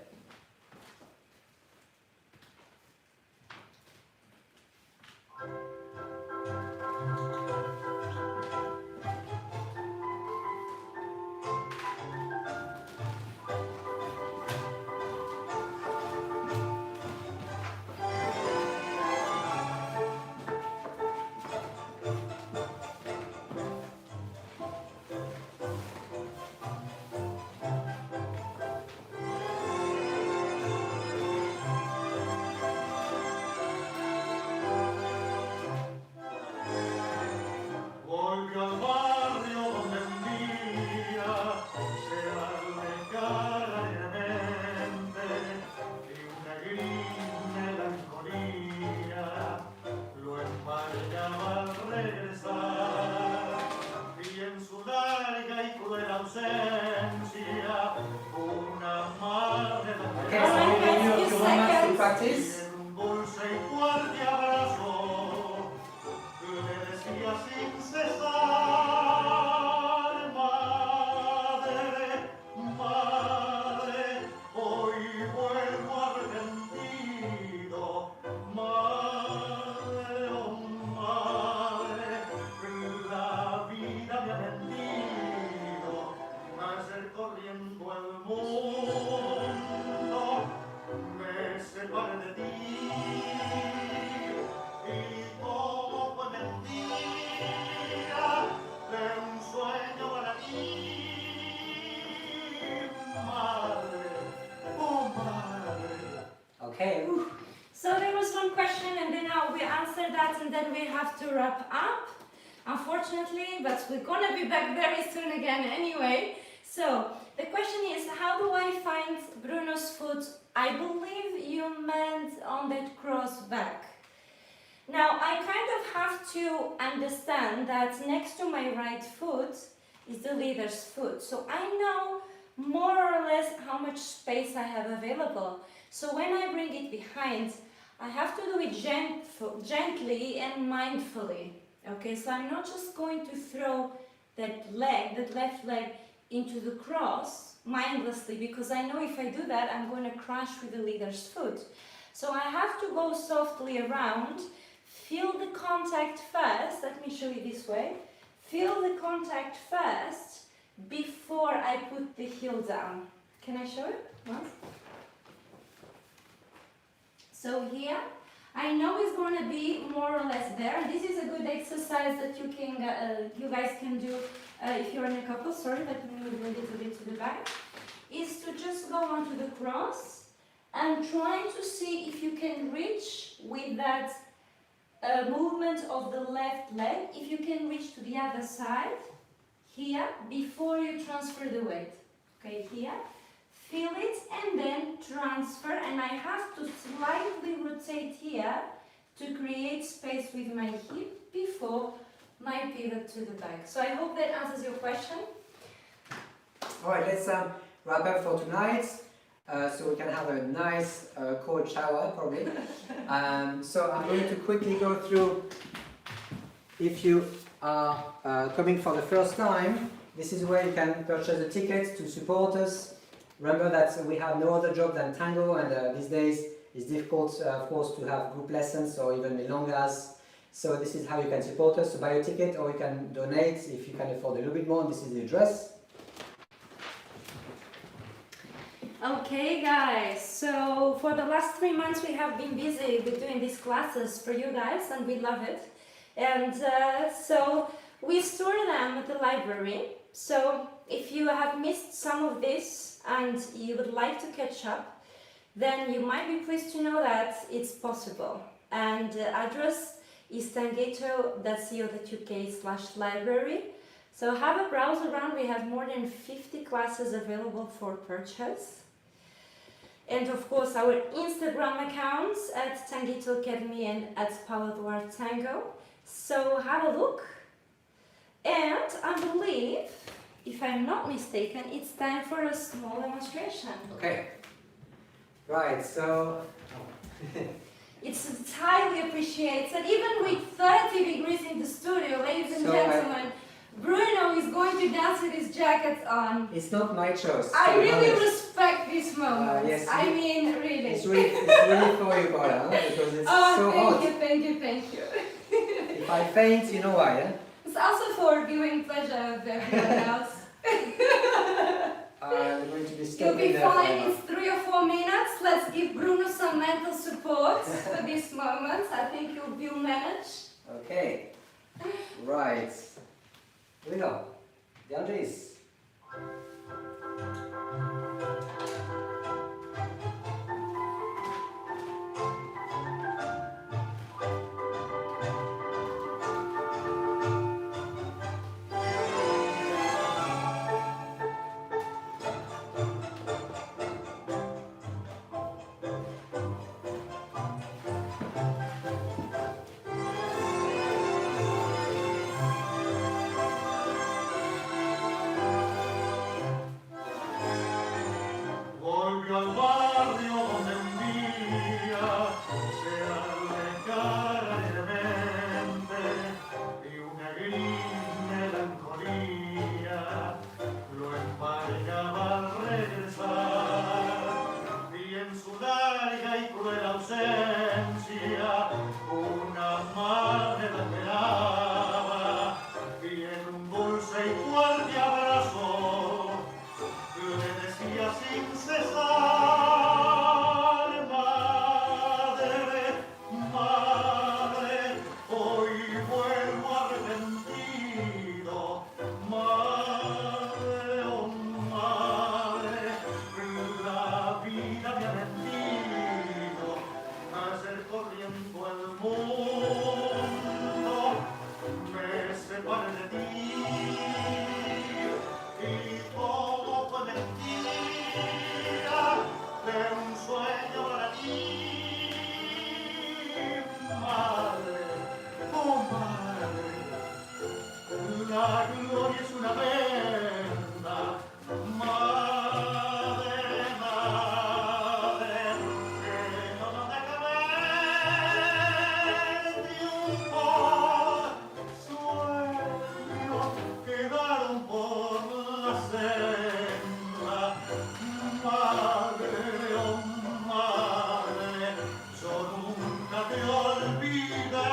Volvió al barrio donde un día se alejara alegremente y una gris melancolía lo empañaba al regresar. Y en su larga y cruel ausencia una madre Okay, so we give you a few moments to y practice. en un dulce y fuerte abrazo le decía sin cesar, madre, madre, hoy vuelvo arrepentido, madre, oh madre, la vida me ha mentido, hacer corriendo el mundo, me separé de ti. Y todo fue mentira de un sueño para ti, madre, oh madre. Okay. So there was one question and then we answered that and then we have to wrap up, unfortunately, but we're gonna be back very soon again anyway. So the question is, how do I find Bruno's foot? I believe you meant on that cross back. Now I kind of have to understand that next to my right foot is the leader's foot. So I know more or less how much space I have available. So when I bring it behind, I have to do it gently and mindfully. Okay, so I'm not just going to throw that left leg into the cross mindlessly, because I know if I do that, I'm going to crash with the leader's foot. So I have to go softly around, feel the contact first. Let me show you this way. Feel the contact first before I put the heel down. Can I show it once? So here, I know it's going to be more or less there. This is a good exercise that you guys can do if you're in a couple. Sorry, let me move a little bit to the back. Is to just go onto the cross and try to see if you can reach with that movement of the left leg, if you can reach to the other side here before you transfer the weight. Okay, here. Feel it and then transfer, and I have to slightly rotate here to create space with my hip before my pivot to the back. So I hope that answers your question. Alright, let's wrap up for tonight. So we can have a nice cold shower probably. So I'm going to quickly go through, if you are coming for the first time, this is where you can purchase a ticket to support us. Remember that we have no other job than tango, and these days it's difficult, of course, to have group lessons or even milongas. So this is how you can support us. So buy a ticket, or you can donate if you can afford a little bit more. This is the address. Okay guys, so for the last 3 months we have been busy with doing these classes for you guys, and we love it. And so we store them at the library. So if you have missed some of this and you would like to catch up, then you might be pleased to know that it's possible. And the address is tangato.co.uk/library. So have a browse around. We have more than 50 classes available for purchase. And of course our Instagram accounts at Tanguito Academy and at PAULA Tango. So have a look. And I believe if I'm not mistaken, it's time for a small demonstration. Okay. Right, so... It's highly appreciated, even with 30 degrees in the studio, ladies and gentlemen. Bruno is going to dance with his jacket on. It's not my choice. I really respect this moment. Yes, I mean, really. It's really for you, Paula, because it's so hot. Thank you. If I faint, you know why, eh? It's also for viewing pleasure of everyone else. I'm going to be You'll stuck be in there fine, forever. it's 3 or 4 minutes. Let's give Bruno some mental support for this moment. I think you'll manage. Okay. Right. Here we go. The Andres. Volvió al barrio donde un día se alejara alegremente y una gris melancolía lo embargaba al regresar, y en su larga y cruel ausencia una madre lo esperaba, y en un dulce y fuerte abrazo le decía sin cesar: madre, madre, hoy vuelvo arrepentido. Madre, oh madre, la vida me ha mentido. Ayer corriendo al mundo me separé de ti, y todo fue mentira de un sueño para ti. Madre, oh madre, la gloria es una venda. Madre, madre, que no nos deja ver triunfos, sueños quedaron por la senda. Madre, oh madre, yo nunca te olvidé.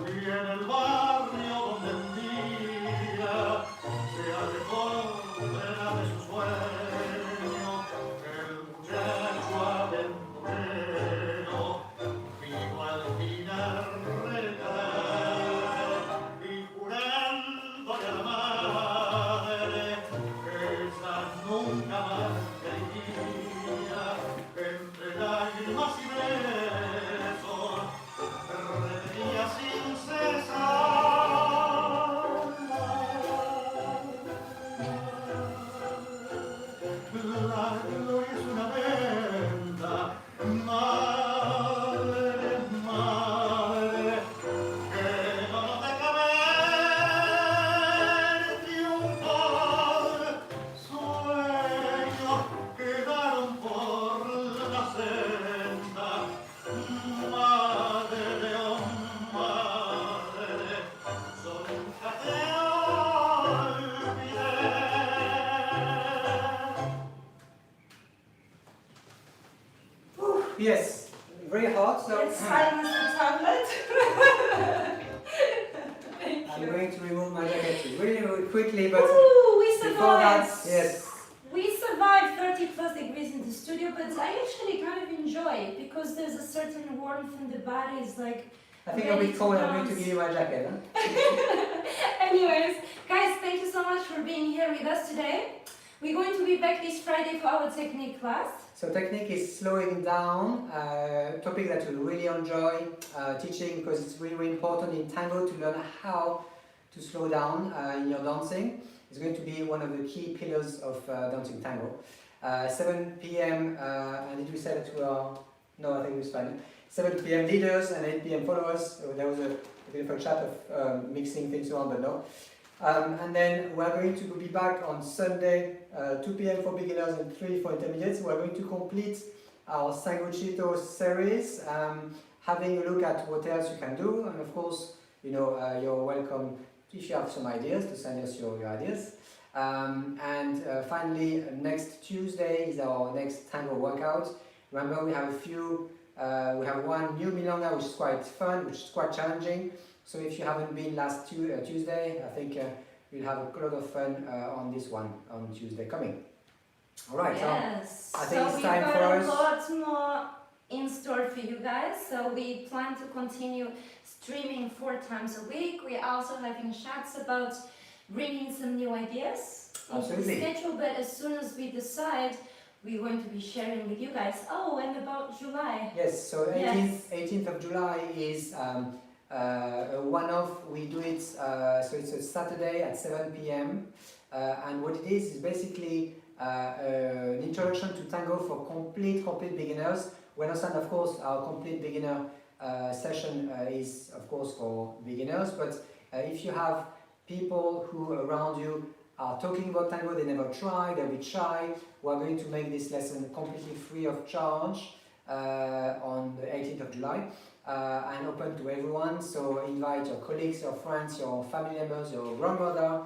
Y en el barrio donde un día se alejó de su sueño, el muchacho aventurero vino al final recaer, y jurándole a la madre que ella nunca más caería, entre lágrimas y besos repetía sin cesar: la gloria es una venda. Madre, madre, que no nos deja ver triunfos, sueños quedaron por la senda. Madre, oh madre, yo nunca te olvidé. Yes. Very hot, so Let's silence the tablet. Thank I'm you. going to remove my jacket really quickly, but Ooh, we before that, survived. yes. We survived 30 plus degrees in the studio, but I actually kind of enjoy it because there's a certain warmth in the body. It's like I think I'll be cold. I'm going to give you my jacket. Huh? Anyways, guys, thank you so much for being here with us today. We're going to be back this Friday for our technique class. So technique is slowing down, topic that we really enjoy teaching because it's really, really important in tango to learn how to slow down in your dancing. It's going to be one of the key pillars of dancing tango. 7 p.m. And did we say that we are? No, I think it's fine. 7 p.m. leaders and 8 p.m. followers. There was a bit of a chat of mixing things around, but no. And then we're going to be back on Sunday, 2 p.m. for beginners and 3 for intermediates. We're going to complete our SANGUCHITO series, having a look at what else you can do. And of course, you know, you're welcome if you have some ideas to send us your ideas. Finally, next Tuesday is our next tango workout. Remember, we have a few. We have one new milonga, which is quite fun, which is quite challenging. So if you haven't been last Tuesday, I think you'll have a lot of fun on this one on Tuesday coming. All right. Yes. So I think it's we've time got for a us. lot more in store for you guys. So we plan to continue streaming 4 times a week. We're also having chats about bringing some new ideas into the Absolutely. schedule. But as soon as we decide, we're going to be sharing with you guys. Oh, and about July. Yes. So 18th of July is a one-off. We do it. So it's a Saturday at 7 p.m. And what it is basically an introduction to tango for complete beginners. We understand, of course, our complete beginner session is, of course, for beginners. But if you have people who around you are talking about tango, they never tried, they're a bit shy, we're going to make this lesson completely free of charge on the 18th of July and open to everyone. So invite your colleagues, your friends, your family members, your grandmother,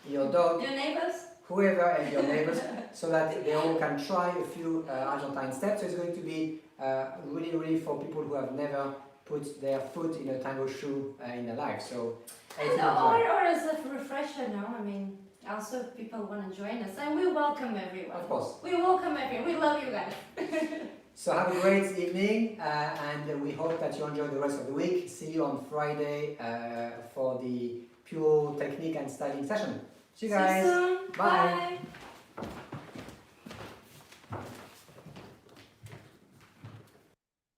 your dog, Your neighbors? whoever, and your neighbors, so that they all can try a few Argentine steps. So it's going to be really for people who have never put their foot in a tango shoe in their life. So, And, or as a refresher, no? I mean, also if people want to join us, and we welcome everyone. of course. We welcome everyone. We love you guys. So have a great evening, and we hope that you enjoy the rest of the week. See you on Friday for the pure technique and styling session. See you guys. See you soon. Bye. Bye.